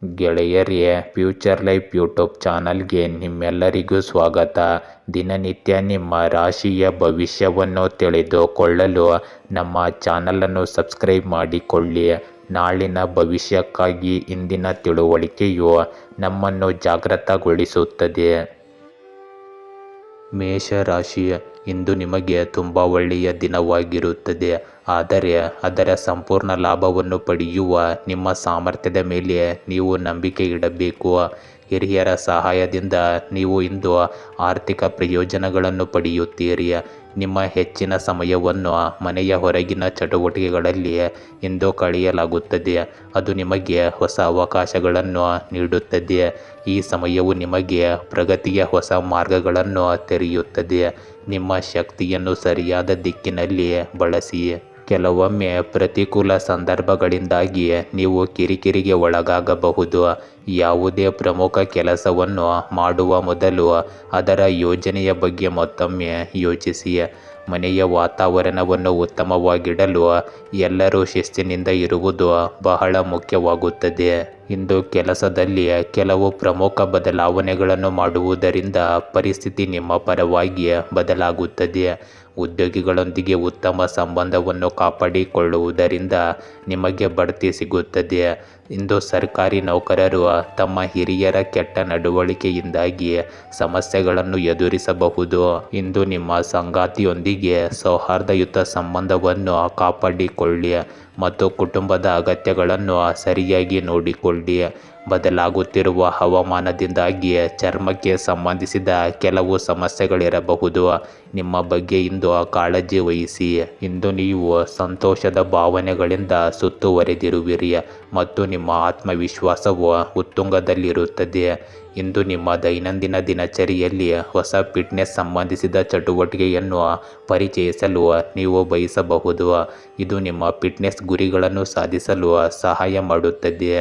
ಗೆಳೆಯರೇ, future life YouTube ಚಾನಲ್ಗೆ ನಿಮ್ಮೆಲ್ಲರಿಗೂ ಸ್ವಾಗತ. ದಿನನಿತ್ಯ ನಿಮ್ಮ ರಾಶಿಯ ಭವಿಷ್ಯವನ್ನು ತಿಳಿದುಕೊಳ್ಳಲು ನಮ್ಮ ಚಾನಲನ್ನು ಸಬ್ಸ್ಕ್ರೈಬ್ ಮಾಡಿಕೊಳ್ಳಿ. ನಾಳಿನ ಭವಿಷ್ಯಕ್ಕಾಗಿ ಇಂದಿನ ತಿಳುವಳಿಕೆಯು ನಮ್ಮನ್ನು ಜಾಗೃತಗೊಳಿಸುತ್ತದೆ. ಮೇಷರಾಶಿ, ಇಂದು ನಿಮಗೆ ತುಂಬ ಒಳ್ಳೆಯ ದಿನವಾಗಿರುತ್ತದೆ. ಆದರೆ ಅದರ ಸಂಪೂರ್ಣ ಲಾಭವನ್ನು ಪಡೆಯುವ ನಿಮ್ಮ ಸಾಮರ್ಥ್ಯದ ಮೇಲೆ ನೀವು ನಂಬಿಕೆ ಇಡಬೇಕು. ಹಿರಿಯರ ಸಹಾಯದಿಂದ ನೀವು ಇಂದು ಆರ್ಥಿಕ ಪ್ರಯೋಜನಗಳನ್ನು ಪಡೆಯುತ್ತೀರಿ. ನಿಮ್ಮ ಹೆಚ್ಚಿನ ಸಮಯವನ್ನು ಮನೆಯ ಹೊರಗಿನ ಚಟುವಟಿಕೆಗಳಲ್ಲಿ ಇಂದು ಕಳೆಯಲಾಗುತ್ತದೆ. ಅದು ನಿಮಗೆ ಹೊಸ ಅವಕಾಶಗಳನ್ನು ನೀಡುತ್ತದೆ. ಈ ಸಮಯವು ನಿಮಗೆ ಪ್ರಗತಿಯ ಹೊಸ ಮಾರ್ಗಗಳನ್ನು ತೆರೆಯುತ್ತದೆ. ನಿಮ್ಮ ಶಕ್ತಿಯನ್ನು ಸರಿಯಾದ ದಿಕ್ಕಿನಲ್ಲಿ ಬಳಸಿ. ಕೆಲವೊಮ್ಮೆ ಪ್ರತಿಕೂಲ ಸಂದರ್ಭಗಳಿಂದಾಗಿ ನೀವು ಕಿರಿಕಿರಿಗೆ ಒಳಗಾಗಬಹುದು. ಯಾವುದೇ ಪ್ರಮುಖ ಕೆಲಸವನ್ನು ಮಾಡುವ ಮೊದಲು ಅದರ ಯೋಜನೆಯ ಬಗ್ಗೆ ಮತ್ತೊಮ್ಮೆ ಯೋಚಿಸಿ. ಮನೆಯ ವಾತಾವರಣವನ್ನು ಉತ್ತಮವಾಗಿಡಲು ಎಲ್ಲರೂ ಶಿಸ್ತಿನಿಂದ ಇರುವುದು ಬಹಳ ಮುಖ್ಯವಾಗುತ್ತದೆ. ಇಂದು ಕೆಲಸದಲ್ಲಿ ಕೆಲವು ಪ್ರಮುಖ ಬದಲಾವಣೆಗಳನ್ನು ಮಾಡುವುದರಿಂದ ಪರಿಸ್ಥಿತಿ ನಿಮ್ಮ ಪರವಾಗಿ ಬದಲಾಗುತ್ತದೆ. ಉದ್ಯೋಗಿಗಳೊಂದಿಗೆ ಉತ್ತಮ ಸಂಬಂಧವನ್ನು ಕಾಪಾಡಿಕೊಳ್ಳುವುದರಿಂದ ನಿಮಗೆ ಬಡ್ತಿ ಸಿಗುತ್ತದೆ. ಇಂದು ಸರ್ಕಾರಿ ನೌಕರರು ತಮ್ಮ ಹಿರಿಯರ ಕೆಟ್ಟ ನಡವಳಿಕೆಯಿಂದಾಗಿ ಸಮಸ್ಯೆಗಳನ್ನು ಎದುರಿಸಬಹುದು. ಇಂದು ನಿಮ್ಮ ಸಂಗಾತಿಯೊಂದಿಗೆ ಸೌಹಾರ್ದಯುತ ಸಂಬಂಧವನ್ನು ಕಾಪಾಡಿಕೊಳ್ಳಿ ಮತ್ತು ಕುಟುಂಬದ ಅಗತ್ಯಗಳನ್ನು ಸರಿಯಾಗಿ ನೋಡಿಕೊಳ್ಳಿ. ಬದಲಾಗುತ್ತಿರುವ ಹವಾಮಾನದಿಂದಾಗಿ ಚರ್ಮಕ್ಕೆ ಸಂಬಂಧಿಸಿದ ಕೆಲವು ಸಮಸ್ಯೆಗಳಿರಬಹುದು. ನಿಮ್ಮ ಬಗ್ಗೆ ಇಂದು ಕಾಳಜಿ ವಹಿಸಿ. ಇಂದು ನೀವು ಸಂತೋಷದ ಭಾವನೆಗಳಿಂದ ಸುತ್ತುವರೆದಿರುವಿರಿ ಮತ್ತು ನಿಮ್ಮ ಆತ್ಮವಿಶ್ವಾಸವು ಉತ್ತುಂಗದಲ್ಲಿರುತ್ತದೆ. ಇಂದು ನಿಮ್ಮ ದೈನಂದಿನ ದಿನಚರಿಯಲ್ಲಿ ಹೊಸ ಫಿಟ್ನೆಸ್ ಸಂಬಂಧಿಸಿದ ಚಟುವಟಿಕೆಯನ್ನು ಪರಿಚಯಿಸಲು ನೀವು ಬಯಸಬಹುದು. ಇದು ನಿಮ್ಮ ಫಿಟ್ನೆಸ್ ಗುರಿಗಳನ್ನು ಸಾಧಿಸಲು ಸಹಾಯ ಮಾಡುತ್ತದೆ.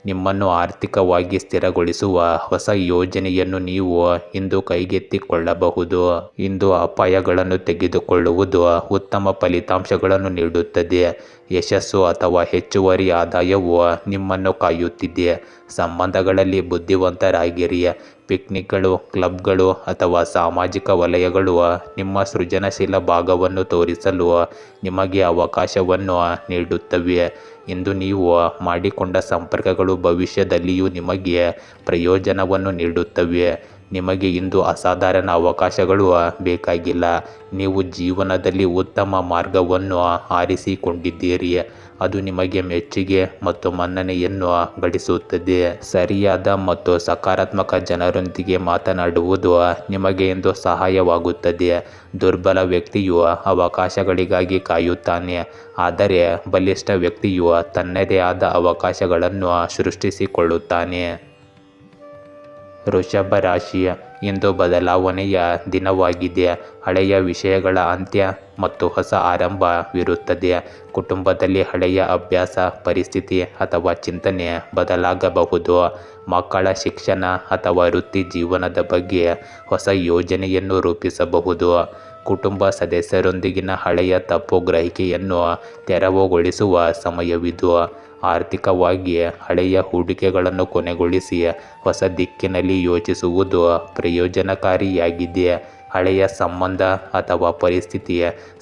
ನಿಮ್ಮನ್ನು ಆರ್ಥಿಕವಾಗಿ ಸ್ಥಿರಗೊಳಿಸುವ ಹೊಸ ಯೋಜನೆಯನ್ನು ನೀವು ಇಂದು ಕೈಗೆತ್ತಿಕೊಳ್ಳಬಹುದು. ಇಂದು ಅಪಾಯಗಳನ್ನು ತೆಗೆದುಕೊಳ್ಳುವುದು ಉತ್ತಮ ಫಲಿತಾಂಶಗಳನ್ನು ನೀಡುತ್ತದೆ. ಯಶಸ್ಸು ಅಥವಾ ಹೆಚ್ಚುವರಿ ಆದಾಯವು ನಿಮ್ಮನ್ನು ಕಾಯುತ್ತಿದೆ. ಸಂಬಂಧಗಳಲ್ಲಿ ಬುದ್ಧಿವಂತರಾಗಿರಿ. ಪಿಕ್ನಿಕ್ಗಳು, ಕ್ಲಬ್ಗಳು ಅಥವಾ ಸಾಮಾಜಿಕ ವಲಯಗಳು ನಿಮ್ಮ ಸೃಜನಶೀಲ ಭಾಗವನ್ನು ತೋರಿಸಲು ನಿಮಗೆ ಅವಕಾಶವನ್ನು ನೀಡುತ್ತವೆ. ಇಂದು ನೀವು ಮಾಡಿಕೊಂಡ ಸಂಪರ್ಕಗಳು ಭವಿಷ್ಯದಲ್ಲಿಯೂ ನಿಮಗೆ ಪ್ರಯೋಜನವನ್ನು ನೀಡುತ್ತವೆ. ನಿಮಗೆ ಇಂದು ಅಸಾಧಾರಣ ಅವಕಾಶಗಳು ಬೇಕಾಗಿಲ್ಲ. ನೀವು ಜೀವನದಲ್ಲಿ ಉತ್ತಮ ಮಾರ್ಗವನ್ನು ಆರಿಸಿಕೊಂಡಿದ್ದೀರಿ. ಅದು ನಿಮಗೆ ಮೆಚ್ಚುಗೆ ಮತ್ತು ಮನ್ನಣೆಯನ್ನು ಗಳಿಸುತ್ತದೆ. ಸರಿಯಾದ ಮತ್ತು ಸಕಾರಾತ್ಮಕ ಜನರೊಂದಿಗೆ ಮಾತನಾಡುವುದು ನಿಮಗೆ ಇಂದು ಸಹಾಯವಾಗುತ್ತದೆ. ದುರ್ಬಲ ವ್ಯಕ್ತಿಯು ಅವಕಾಶಗಳಿಗಾಗಿ ಕಾಯುತ್ತಾನೆ, ಆದರೆ ಬಲಿಷ್ಠ ವ್ಯಕ್ತಿಯು ತನ್ನದೇ ಆದ ಅವಕಾಶಗಳನ್ನು ಸೃಷ್ಟಿಸಿಕೊಳ್ಳುತ್ತಾನೆ. ವೃಷಭ ರಾಶಿ, ಇಂದು ಬದಲಾವಣೆಯ ದಿನವಾಗಿದೆ. ಹಳೆಯ ವಿಷಯಗಳ ಅಂತ್ಯ ಮತ್ತು ಹೊಸ ಆರಂಭವಿರುತ್ತದೆ. ಕುಟುಂಬದಲ್ಲಿ ಹಳೆಯ ಅಭ್ಯಾಸ, ಪರಿಸ್ಥಿತಿ ಅಥವಾ ಚಿಂತನೆ ಬದಲಾಗಬಹುದು. ಮಕ್ಕಳ ಶಿಕ್ಷಣ ಅಥವಾ ವೃತ್ತಿ ಜೀವನದ ಬಗ್ಗೆ ಹೊಸ ಯೋಜನೆಯನ್ನು ರೂಪಿಸಬಹುದು. ಕುಟುಂಬ ಸದಸ್ಯರೊಂದಿಗಿನ ಹಳೆಯ ತಪ್ಪು ಗ್ರಹಿಕೆಯನ್ನು ತೆರವುಗೊಳಿಸುವ ಸಮಯವಿದು. ಆರ್ಥಿಕವಾಗಿ ಹಳೆಯ ಹೂಡಿಕೆಗಳನ್ನು ಕೊನೆಗೊಳಿಸಿ ಹೊಸ ದಿಕ್ಕಿನಲ್ಲಿ ಯೋಚಿಸುವುದು ಪ್ರಯೋಜನಕಾರಿಯಾಗಿದೆ. ಹಳೆಯ ಸಂಬಂಧ ಅಥವಾ ಪರಿಸ್ಥಿತಿ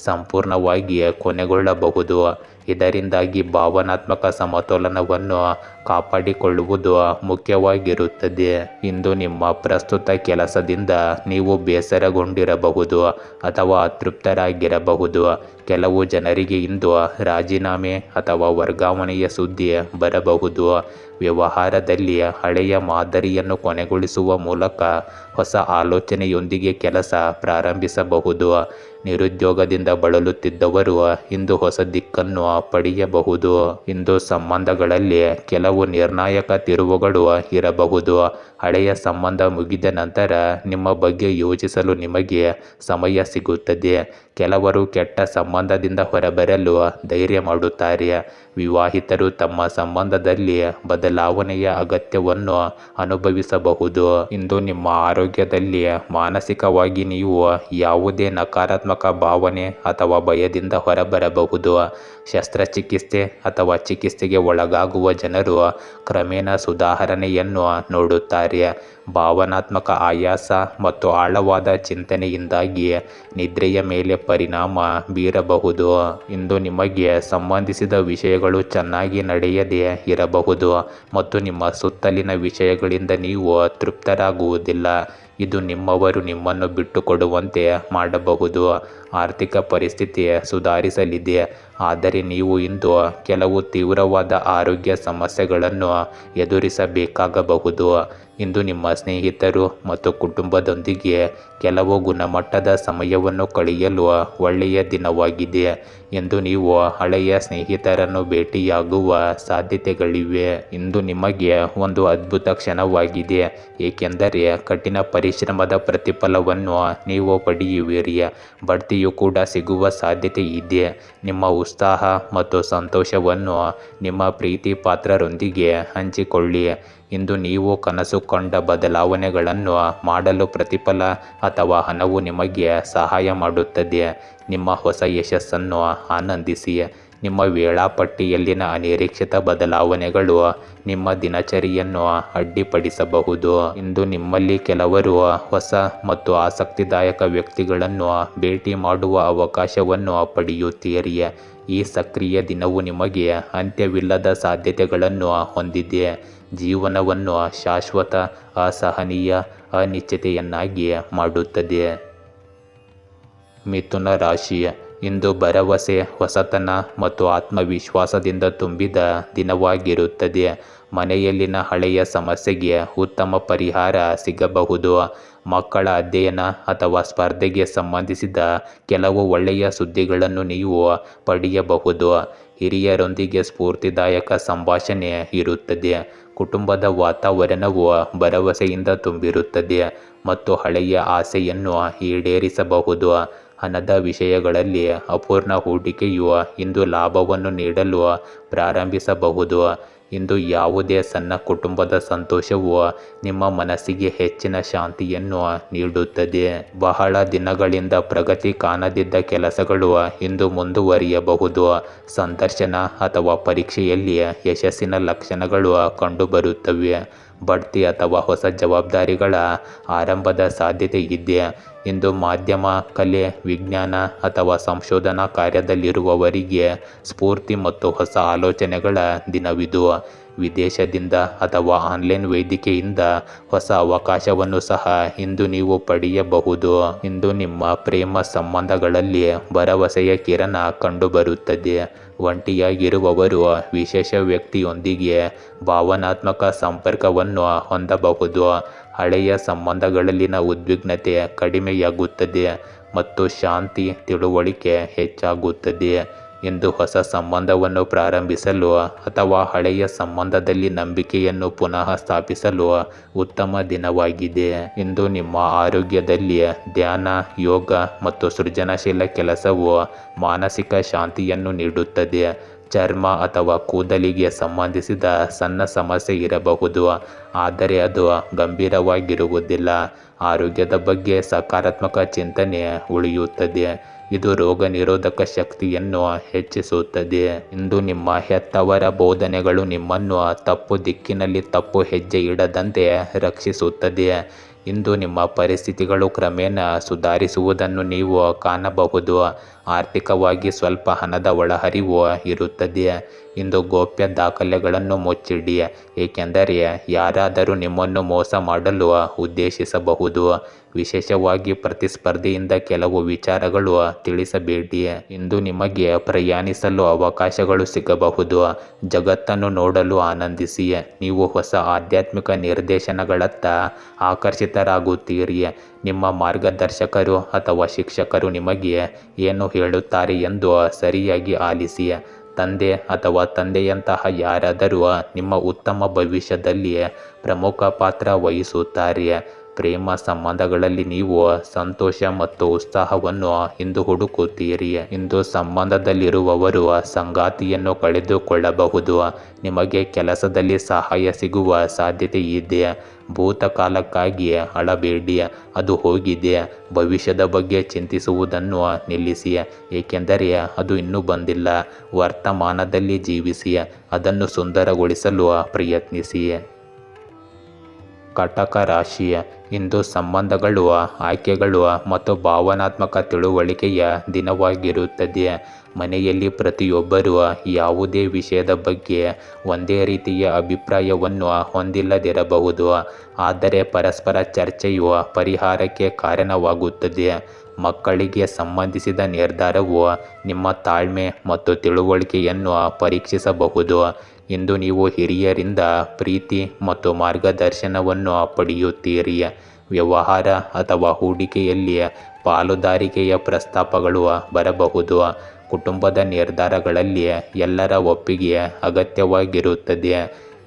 ಸಂಪೂರ್ಣವಾಗಿ ಕೊನೆಗೊಳ್ಳಬಹುದು. ಇದರಿಂದಾಗಿ ಭಾವನಾತ್ಮಕ ಸಮತೋಲನವನ್ನು ಕಾಪಾಡಿಕೊಳ್ಳುವುದು ಮುಖ್ಯವಾಗಿರುತ್ತದೆ. ಇಂದು ನಿಮ್ಮ ಪ್ರಸ್ತುತ ಕೆಲಸದಿಂದ ನೀವು ಬೇಸರಗೊಂಡಿರಬಹುದು ಅಥವಾ ಅತೃಪ್ತರಾಗಿರಬಹುದು. ಕೆಲವು ಜನರಿಗೆ ಇಂದು ರಾಜೀನಾಮೆ ಅಥವಾ ವರ್ಗಾವಣೆಯ ಸುದ್ದಿ ಬರಬಹುದು. ವ್ಯವಹಾರದಲ್ಲಿ ಹಳೆಯ ಮಾದರಿಯನ್ನು ಕೊನೆಗೊಳಿಸುವ ಮೂಲಕ ಹೊಸ ಆಲೋಚನೆಯೊಂದಿಗೆ ಕೆಲಸ ಪ್ರಾರಂಭಿಸಬಹುದು. ನಿರುದ್ಯೋಗದಿಂದ ಬಳಲುತ್ತಿದ್ದವರು ಇಂದು ಹೊಸ ದಿಕ್ಕನ್ನು ಪಡೆಯಬಹುದು. ಇಂದು ಸಂಬಂಧಗಳಲ್ಲಿ ಕೆಲವು ನಿರ್ಣಾಯಕ ತಿರುವುಗಳು ಇರಬಹುದು. ಹಳೆಯ ಸಂಬಂಧ ಮುಗಿದ ನಂತರ ನಿಮ್ಮ ಬಗ್ಗೆ ಯೋಚಿಸಲು ನಿಮಗೆ ಸಮಯ ಸಿಗುತ್ತದೆ. ಕೆಲವರು ಕೆಟ್ಟ ಸಂಬಂಧದಿಂದ ಹೊರಬರಲು ಧೈರ್ಯ ಮಾಡುತ್ತಾರೆ. ವಿವಾಹಿತರು ತಮ್ಮ ಸಂಬಂಧದಲ್ಲಿ ಬದಲಾವಣೆಯ ಅಗತ್ಯವನ್ನು ಅನುಭವಿಸಬಹುದು. ಇಂದು ನಿಮ್ಮ ಆರೋಗ್ಯದಲ್ಲಿ ಮಾನಸಿಕವಾಗಿ ನೀವು ಯಾವುದೇ ನಕಾರಾತ್ಮಕ ಭಾವನೆ ಅಥವಾ ಭಯದಿಂದ ಹೊರಬರಬಹುದು. ಶಸ್ತ್ರಚಿಕಿತ್ಸೆ ಅಥವಾ ಚಿಕಿತ್ಸೆಗೆ ಒಳಗಾಗುವ ಜನರು ಕ್ರಮೇಣ ಸುಧಾರಣೆಯನ್ನು ನೋಡುತ್ತಾರೆ. ಭಾವನಾತ್ಮಕ ಆಯಾಸ ಮತ್ತು ಆಳವಾದ ಚಿಂತನೆಯಿಂದಾಗಿ ನಿದ್ರೆಯ ಮೇಲೆ ಪರಿಣಾಮ ಬೀರಬಹುದು. ಇಂದು ನಿಮಗೆ ಸಂಬಂಧಿಸಿದ ವಿಷಯಗಳು ಚೆನ್ನಾಗಿ ನಡೆಯದೇ ಇರಬಹುದು ಮತ್ತು ನಿಮ್ಮ ಸುತ್ತಲಿನ ವಿಷಯಗಳಿಂದ ನೀವು ತೃಪ್ತರಾಗುವುದಿಲ್ಲ. ಇದು ನಿಮ್ಮವರು ನಿಮ್ಮನ್ನು ಬಿಟ್ಟುಕೊಡುವಂತೆ ಮಾಡಬಹುದು. ಆರ್ಥಿಕ ಪರಿಸ್ಥಿತಿ ಸುಧಾರಿಸಲಿದೆ, ಆದರೆ ನೀವು ಇಂದು ಕೆಲವು ತೀವ್ರವಾದ ಆರೋಗ್ಯ ಸಮಸ್ಯೆಗಳನ್ನು ಎದುರಿಸಬೇಕಾಗಬಹುದು. ಇಂದು ನಿಮ್ಮ ಸ್ನೇಹಿತರು ಮತ್ತು ಕುಟುಂಬದೊಂದಿಗೆ ಕೆಲವು ಗುಣಮಟ್ಟದ ಸಮಯವನ್ನು ಕಳೆಯಲು ಒಳ್ಳೆಯ ದಿನವಾಗಿದೆ. ಇಂದು ನೀವು ಹಳೆಯ ಸ್ನೇಹಿತರನ್ನು ಭೇಟಿಯಾಗುವ ಸಾಧ್ಯತೆಗಳಿವೆ. ಇಂದು ನಿಮಗೆ ಒಂದು ಅದ್ಭುತ ಕ್ಷಣವಾಗಿದೆ, ಏಕೆಂದರೆ ಕಠಿಣ ಪರಿಶ್ರಮದ ಪ್ರತಿಫಲವನ್ನು ನೀವು ಪಡೆಯುವಿರಿ. ಬಡ್ತಿಯು ಕೂಡ ಸಿಗುವ ಸಾಧ್ಯತೆ ಇದೆ. ನಿಮ್ಮ ಉತ್ಸಾಹ ಮತ್ತು ಸಂತೋಷವನ್ನು ನಿಮ್ಮ ಪ್ರೀತಿ ಪಾತ್ರರೊಂದಿಗೆ ಹಂಚಿಕೊಳ್ಳಿ. ಇಂದು ನೀವು ಕನಸು ಕಂಡ ಬದಲಾವಣೆಗಳನ್ನು ಮಾಡಲು ಪ್ರತಿಫಲ ಅಥವಾ ಹಣವು ನಿಮಗೆ ಸಹಾಯ ಮಾಡುತ್ತದೆ. ನಿಮ್ಮ ಹೊಸ ಯಶಸ್ಸನ್ನು ಆನಂದಿಸಿ. ನಿಮ್ಮ ವೇಳಾಪಟ್ಟಿಯಲ್ಲಿನ ಅನಿರೀಕ್ಷಿತ ಬದಲಾವಣೆಗಳು ನಿಮ್ಮ ದಿನಚರಿಯನ್ನು ಅಡ್ಡಿಪಡಿಸಬಹುದು. ಇಂದು ನಿಮ್ಮಲ್ಲಿ ಕೆಲವರು ಹೊಸ ಮತ್ತು ಆಸಕ್ತಿದಾಯಕ ವ್ಯಕ್ತಿಗಳನ್ನು ಭೇಟಿ ಮಾಡುವ ಅವಕಾಶವನ್ನು ಪಡೆಯುತ್ತೀರಿ. ಈ ಸಕ್ರಿಯ ದಿನವು ನಿಮಗೆ ಅಂತ್ಯವಿಲ್ಲದ ಸಾಧ್ಯತೆಗಳನ್ನು ಹೊಂದಿದೆ, ಜೀವನವನ್ನು ಶಾಶ್ವತ, ಅಸಹನೀಯ, ಅನಿಶ್ಚಿತೆಯನ್ನಾಗಿ ಮಾಡುತ್ತದೆ. ಮಿಥುನ ರಾಶಿ. ಇಂದು ಭರವಸೆ, ಹೊಸತನ ಮತ್ತು ಆತ್ಮವಿಶ್ವಾಸದಿಂದ ತುಂಬಿದ ದಿನವಾಗಿರುತ್ತದೆ. ಮನೆಯಲ್ಲಿನ ಹಳೆಯ ಸಮಸ್ಯೆಗೆ ಉತ್ತಮ ಪರಿಹಾರ ಸಿಗಬಹುದು. ಮಕ್ಕಳ ಅಧ್ಯಯನ ಅಥವಾ ಸ್ಪರ್ಧೆಗೆ ಸಂಬಂಧಿಸಿದ ಕೆಲವು ಒಳ್ಳೆಯ ಸುದ್ದಿಗಳನ್ನು ನೀವು ಪಡೆಯಬಹುದು. ಹಿರಿಯರೊಂದಿಗೆ ಸ್ಫೂರ್ತಿದಾಯಕ ಸಂಭಾಷಣೆ ಇರುತ್ತದೆ. ಕುಟುಂಬದ ವಾತಾವರಣವು ಭರವಸೆಯಿಂದ ತುಂಬಿರುತ್ತದೆ ಮತ್ತು ಹಳೆಯ ಆಸೆಯನ್ನು ಈಡೇರಿಸಬಹುದು. ಹಣದ ವಿಷಯಗಳಲ್ಲಿ ಅಪೂರ್ಣ ಹೂಡಿಕೆಯು ಇಂದು ಲಾಭವನ್ನು ನೀಡಲು ಪ್ರಾರಂಭಿಸಬಹುದು. ಇಂದು ಯಾವುದೇ ಸಣ್ಣ ಕುಟುಂಬದ ಸಂತೋಷವು ನಿಮ್ಮ ಮನಸ್ಸಿಗೆ ಹೆಚ್ಚಿನ ಶಾಂತಿಯನ್ನು ನೀಡುತ್ತದೆ. ಬಹಳ ದಿನಗಳಿಂದ ಪ್ರಗತಿ ಕಾಣದಿದ್ದ ಕೆಲಸಗಳು ಇಂದು ಮುಂದುವರಿಯಬಹುದು. ಸಂದರ್ಶನ ಅಥವಾ ಪರೀಕ್ಷೆಯಲ್ಲಿ ಯಶಸ್ಸಿನ ಲಕ್ಷಣಗಳು ಕಂಡುಬರುತ್ತವೆ. ಬಡ್ತಿ ಅಥವಾ ಹೊಸ ಜವಾಬ್ದಾರಿಗಳ ಆರಂಭದ ಸಾಧ್ಯತೆ ಇದೆ. ಇಂದು ಮಾಧ್ಯಮ, ಕಲೆ, ವಿಜ್ಞಾನ ಅಥವಾ ಸಂಶೋಧನಾ ಕಾರ್ಯದಲ್ಲಿರುವವರಿಗೆ ಸ್ಫೂರ್ತಿ ಮತ್ತು ಹೊಸ ಆಲೋಚನೆಗಳ ದಿನವಿದು. ವಿದೇಶದಿಂದ ಅಥವಾ ಆನ್ಲೈನ್ ವೇದಿಕೆಯಿಂದ ಹೊಸ ಅವಕಾಶವನ್ನು ಸಹ ಇಂದು ನೀವು ಪಡೆಯಬಹುದು. ಇಂದು ನಿಮ್ಮ ಪ್ರೇಮ ಸಂಬಂಧಗಳಲ್ಲಿ ಭರವಸೆಯ ಕಿರಣ ಕಂಡುಬರುತ್ತದೆ. ಒಂಟಿಯಾಗಿರುವವರು ವಿಶೇಷ ವ್ಯಕ್ತಿಯೊಂದಿಗೆ ಭಾವನಾತ್ಮಕ ಸಂಪರ್ಕವನ್ನು ಹೊಂದಬಹುದು. ಹಳೆಯ ಸಂಬಂಧಗಳಲ್ಲಿನ ಉದ್ವಿಗ್ನತೆ ಕಡಿಮೆಯಾಗುತ್ತದೆ ಮತ್ತು ಶಾಂತಿ, ತಿಳುವಳಿಕೆ ಹೆಚ್ಚಾಗುತ್ತದೆ. ಇಂದು ಹೊಸ ಸಂಬಂಧವನ್ನು ಪ್ರಾರಂಭಿಸಲು ಅಥವಾ ಹಳೆಯ ಸಂಬಂಧದಲ್ಲಿ ನಂಬಿಕೆಯನ್ನು ಪುನಃ ಸ್ಥಾಪಿಸಲು ಉತ್ತಮ ದಿನವಾಗಿದೆ. ಇಂದು ನಿಮ್ಮ ಆರೋಗ್ಯದಲ್ಲಿ ಧ್ಯಾನ, ಯೋಗ ಮತ್ತು ಸೃಜನಶೀಲ ಕೆಲಸವು ಮಾನಸಿಕ ಶಾಂತಿಯನ್ನು ನೀಡುತ್ತದೆ. ಚರ್ಮ ಅಥವಾ ಕೂದಲಿಗೆ ಸಂಬಂಧಿಸಿದ ಸಣ್ಣ ಸಮಸ್ಯೆ ಇರಬಹುದು, ಆದರೆ ಅದು ಗಂಭೀರವಾಗಿರುವುದಿಲ್ಲ. ಆರೋಗ್ಯದ ಬಗ್ಗೆ ಸಕಾರಾತ್ಮಕ ಚಿಂತನೆ ಉಳಿಯುತ್ತದೆ. ಇದು ರೋಗ ನಿರೋಧಕ ಶಕ್ತಿಯನ್ನು ಹೆಚ್ಚಿಸುತ್ತದೆ. ಇಂದು ನಿಮ್ಮ ಹೆತ್ತವರ ಬೋಧನೆಗಳು ನಿಮ್ಮನ್ನು ತಪ್ಪು ದಿಕ್ಕಿನಲ್ಲಿ ತಪ್ಪು ಹೆಜ್ಜೆ ಇಡದಂತೆ ರಕ್ಷಿಸುತ್ತದೆ. ಇಂದು ನಿಮ್ಮ ಪರಿಸ್ಥಿತಿಗಳು ಕ್ರಮೇಣ ಸುಧಾರಿಸುವುದನ್ನು ನೀವು ಕಾಣಬಹುದು. ಆರ್ಥಿಕವಾಗಿ ಸ್ವಲ್ಪ ಹಣದ ಒಳಹರಿವು ಇರುತ್ತದೆ. ಇಂದು ಗೌಪ್ಯ ದಾಖಲೆಗಳನ್ನು ಮುಚ್ಚಿಡಿ, ಏಕೆಂದರೆ ಯಾರಾದರೂ ನಿಮ್ಮನ್ನು ಮೋಸ ಮಾಡಲು ಉದ್ದೇಶಿಸಬಹುದು. ವಿಶೇಷವಾಗಿ ಪ್ರತಿಸ್ಪರ್ಧಿಯಿಂದ ಕೆಲವು ವಿಚಾರಗಳು ತಿಳಿಸಬೇಡಿ. ಇಂದು ನಿಮಗೆ ಪ್ರಯಾಣಿಸಲು ಅವಕಾಶಗಳು ಸಿಗಬಹುದು. ಜಗತ್ತನ್ನು ನೋಡಲು ಆನಂದಿಸಿ. ನೀವು ಹೊಸ ಆಧ್ಯಾತ್ಮಿಕ ನಿರ್ದೇಶನಗಳತ್ತ ಆಕರ್ಷಿತರಾಗುತ್ತೀರಿ. ನಿಮ್ಮ ಮಾರ್ಗದರ್ಶಕರು ಅಥವಾ ಶಿಕ್ಷಕರು ನಿಮಗೆ ಏನು ಹೇಳುತ್ತಾರೆ ಎಂದು ಸರಿಯಾಗಿ ಆಲಿಸಿ. ತಂದೆ ಅಥವಾ ತಂದೆಯಂತಹ ಯಾರಾದರೂ ನಿಮ್ಮ ಉತ್ತಮ ಭವಿಷ್ಯದಲ್ಲಿ ಪ್ರಮುಖ ಪಾತ್ರ ವಹಿಸುತ್ತಾರೆ. ಪ್ರೇಮ ಸಂಬಂಧಗಳಲ್ಲಿ ನೀವು ಸಂತೋಷ ಮತ್ತು ಉತ್ಸಾಹವನ್ನು ಇಂದು ಹುಡುಕುತ್ತೀರಿ. ಇಂದು ಸಂಬಂಧದಲ್ಲಿರುವವರು ಸಂಗಾತಿಯನ್ನು ಕಳೆದುಕೊಳ್ಳಬಹುದು. ನಿಮಗೆ ಕೆಲಸದಲ್ಲಿ ಸಹಾಯ ಸಿಗುವ ಸಾಧ್ಯತೆ ಇದೆ. ಭೂತಕಾಲಕ್ಕಾಗಿ ಅಳಬೇಡಿ, ಅದು ಹೋಗಿದೆ. ಭವಿಷ್ಯದ ಬಗ್ಗೆ ಚಿಂತಿಸುವುದನ್ನು ನಿಲ್ಲಿಸಿ, ಏಕೆಂದರೆ ಅದು ಇನ್ನೂ ಬಂದಿಲ್ಲ. ವರ್ತಮಾನದಲ್ಲಿ ಜೀವಿಸಿ, ಅದನ್ನು ಸುಂದರಗೊಳಿಸಲು ಪ್ರಯತ್ನಿಸಿ. ಕಟಕ ರಾಶಿ, ಇಂದು ಸಂಬಂಧಗಳು, ಆಯ್ಕೆಗಳು ಮತ್ತು ಭಾವನಾತ್ಮಕ ತಿಳುವಳಿಕೆಯ ದಿನವಾಗಿರುತ್ತದೆ. ಮನೆಯಲ್ಲಿ ಪ್ರತಿಯೊಬ್ಬರೂ ಯಾವುದೇ ವಿಷಯದ ಬಗ್ಗೆ ಒಂದೇ ರೀತಿಯ ಅಭಿಪ್ರಾಯವನ್ನು ಹೊಂದಿಲ್ಲದಿರಬಹುದು, ಆದರೆ ಪರಸ್ಪರ ಚರ್ಚೆಯು ಪರಿಹಾರಕ್ಕೆ ಕಾರಣವಾಗುತ್ತದೆ. ಮಕ್ಕಳಿಗೆ ಸಂಬಂಧಿಸಿದ ನಿರ್ಧಾರವು ನಿಮ್ಮ ತಾಳ್ಮೆ ಮತ್ತು ತಿಳುವಳಿಕೆಯನ್ನು ಪರೀಕ್ಷಿಸಬಹುದು. ಇಂದು ನೀವು ಹಿರಿಯರಿಂದ ಪ್ರೀತಿ ಮತ್ತು ಮಾರ್ಗದರ್ಶನವನ್ನು ಪಡೆಯುತ್ತೀರಿ. ವ್ಯವಹಾರ ಅಥವಾ ಹೂಡಿಕೆಯಲ್ಲಿ ಪಾಲುದಾರಿಕೆಯ ಪ್ರಸ್ತಾಪಗಳು ಬರಬಹುದು. ಕುಟುಂಬದ ನಿರ್ಧಾರಗಳಲ್ಲಿ ಎಲ್ಲರ ಒಪ್ಪಿಗೆ ಅಗತ್ಯವಾಗಿರುತ್ತದೆ.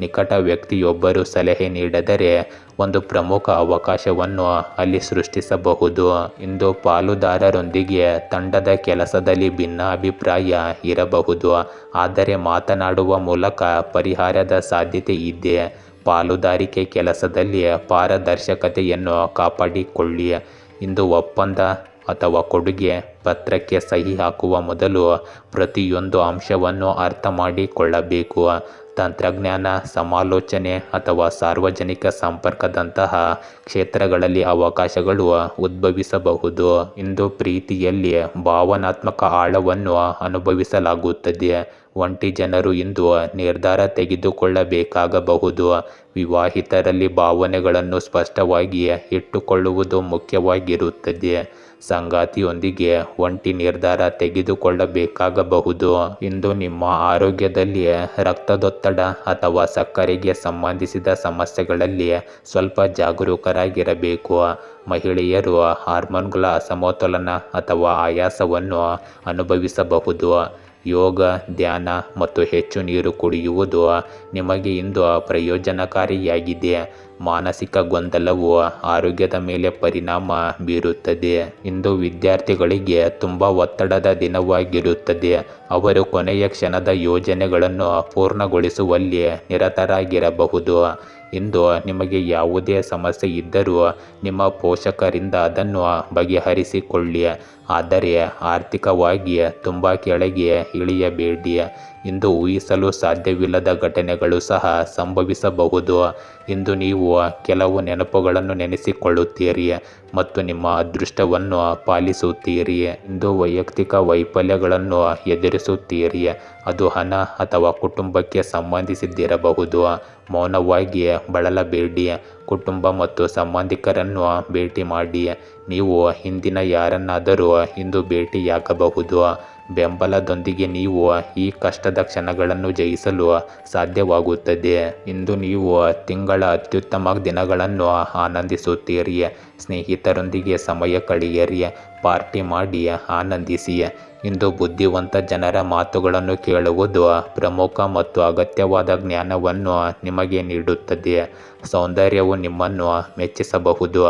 ನಿಕಟ ವ್ಯಕ್ತಿಯೊಬ್ಬರು ಸಲಹೆ ನೀಡಿದರೆ ಒಂದು ಪ್ರಮುಖ ಅವಕಾಶವನ್ನು ಅಲ್ಲಿ ಸೃಷ್ಟಿಸಬಹುದು. ಇಂದು ಪಾಲುದಾರರೊಂದಿಗೆ ತಂಡದ ಕೆಲಸದಲ್ಲಿ ಭಿನ್ನಾಭಿಪ್ರಾಯ ಇರಬಹುದು, ಆದರೆ ಮಾತನಾಡುವ ಮೂಲಕ ಪರಿಹಾರದ ಸಾಧ್ಯತೆ ಇದೆ. ಪಾಲುದಾರಿಕೆ ಕೆಲಸದಲ್ಲಿ ಪಾರದರ್ಶಕತೆಯನ್ನು ಕಾಪಾಡಿಕೊಳ್ಳಿ. ಇಂದು ಒಪ್ಪಂದ ಅಥವಾ ಕೊಡುಗೆ ಪತ್ರಕ್ಕೆ ಸಹಿ ಹಾಕುವ ಮೊದಲು ಪ್ರತಿಯೊಂದು ಅಂಶವನ್ನು ಅರ್ಥ ಮಾಡಿಕೊಳ್ಳಬೇಕು. ತಂತ್ರಜ್ಞಾನ, ಸಮಾಲೋಚನೆ ಅಥವಾ ಸಾರ್ವಜನಿಕ ಸಂಪರ್ಕದಂತಹ ಕ್ಷೇತ್ರಗಳಲ್ಲಿ ಅವಕಾಶಗಳು ಉದ್ಭವಿಸಬಹುದು. ಇಂದು ಪ್ರೀತಿಯಲ್ಲಿ ಭಾವನಾತ್ಮಕ ಆಳವನ್ನು ಅನುಭವಿಸಲಾಗುತ್ತದೆ. ಒಂಟಿ ಜನರು ಇಂದು ನಿರ್ಧಾರ ತೆಗೆದುಕೊಳ್ಳಬೇಕಾಗಬಹುದು. ವಿವಾಹಿತರಲ್ಲಿ ಭಾವನೆಗಳನ್ನು ಸ್ಪಷ್ಟವಾಗಿ ಇಟ್ಟುಕೊಳ್ಳುವುದು ಮುಖ್ಯವಾಗಿರುತ್ತದೆ. ಸಂಗಾತಿಯೊಂದಿಗೆ ಒಂಟಿ ನಿರ್ಧಾರ ತೆಗೆದುಕೊಳ್ಳಬೇಕಾಗಬಹುದು. ಇಂದು ನಿಮ್ಮ ಆರೋಗ್ಯದಲ್ಲಿ ರಕ್ತದೊತ್ತಡ ಅಥವಾ ಸಕ್ಕರೆಗೆ ಸಂಬಂಧಿಸಿದ ಸಮಸ್ಯೆಗಳಲ್ಲಿ ಸ್ವಲ್ಪ ಜಾಗರೂಕರಾಗಿರಬೇಕು. ಮಹಿಳೆಯರು ಹಾರ್ಮೋನ್ಗಳ ಅಸಮತೋಲನ ಅಥವಾ ಆಯಾಸವನ್ನು ಅನುಭವಿಸಬಹುದು. ಯೋಗ, ಧ್ಯಾನ ಮತ್ತು ಹೆಚ್ಚು ನೀರು ಕುಡಿಯುವುದು ನಿಮಗೆ ಇಂದು ಪ್ರಯೋಜನಕಾರಿಯಾಗಿದೆ. ಮಾನಸಿಕ ಗೊಂದಲವು ಆರೋಗ್ಯದ ಮೇಲೆ ಪರಿಣಾಮ ಬೀರುತ್ತದೆ. ಇಂದು ವಿದ್ಯಾರ್ಥಿಗಳಿಗೆ ತುಂಬ ಒತ್ತಡದ ದಿನವಾಗಿರುತ್ತದೆ. ಅವರು ಕೊನೆಯ ಕ್ಷಣದ ಯೋಜನೆಗಳನ್ನು ಪೂರ್ಣಗೊಳಿಸುವಲ್ಲಿ ನಿರತರಾಗಿರಬಹುದು. ಇಂದು ನಿಮಗೆ ಯಾವುದೇ ಸಮಸ್ಯೆ ಇದ್ದರೂ ನಿಮ್ಮ ಪೋಷಕರಿಂದ ಅದನ್ನು ಬಗೆಹರಿಸಿಕೊಳ್ಳಿ, ಆದರೆ ಆರ್ಥಿಕವಾಗಿ ತುಂಬ ಕೆಳಗೆ ಇಳಿಯಬೇಡಿ. ಇಂದು ಊಹಿಸಲು ಸಾಧ್ಯವಿಲ್ಲದ ಘಟನೆಗಳು ಸಹ ಸಂಭವಿಸಬಹುದು. ಇಂದು ನೀವು ಕೆಲವು ನೆನಪುಗಳನ್ನು ನೆನೆಸಿಕೊಳ್ಳುತ್ತೀರಿ ಮತ್ತು ನಿಮ್ಮ ಅದೃಷ್ಟವನ್ನು ಪಾಲಿಸುತ್ತೀರಿ. ಇಂದು ವೈಯಕ್ತಿಕ ವೈಫಲ್ಯಗಳನ್ನು ಎದುರಿಸುತ್ತೀರಿ, ಅದು ಹಣ ಅಥವಾ ಕುಟುಂಬಕ್ಕೆ ಸಂಬಂಧಿಸಿದ್ದಿರಬಹುದು. ಮೌನವಾಗಿ ಬಳಲಬೇಡಿ. ಕುಟುಂಬ ಮತ್ತು ಸಂಬಂಧಿಕರನ್ನು ಭೇಟಿ ಮಾಡಿ. ನೀವು ಹಿಂದಿನ ಯಾರನ್ನಾದರೂ ಇಂದು ಭೇಟಿಯಾಗಬಹುದು. ಬೆಂಬಲದೊಂದಿಗೆ ನೀವು ಈ ಕಷ್ಟದ ಕ್ಷಣಗಳನ್ನು ಜಯಿಸಲು ಸಾಧ್ಯವಾಗುತ್ತದೆ. ಇಂದು ನೀವು ತಿಂಗಳ ಅತ್ಯುತ್ತಮ ದಿನಗಳನ್ನು ಆನಂದಿಸುತ್ತೀರಿ. ಸ್ನೇಹಿತರೊಂದಿಗೆ ಸಮಯ ಕಳೆಯಿರಿ, ಪಾರ್ಟಿ ಮಾಡಿ ಆನಂದಿಸಿ. ಇಂದು ಬುದ್ಧಿವಂತ ಜನರ ಮಾತುಗಳನ್ನು ಕೇಳುವುದು ಪ್ರಮುಖ ಮತ್ತು ಅಗತ್ಯವಾದ ಜ್ಞಾನವನ್ನು ನಿಮಗೆ ನೀಡುತ್ತದೆ. ಸೌಂದರ್ಯವು ನಿಮ್ಮನ್ನು ಮೆಚ್ಚಿಸಬಹುದು.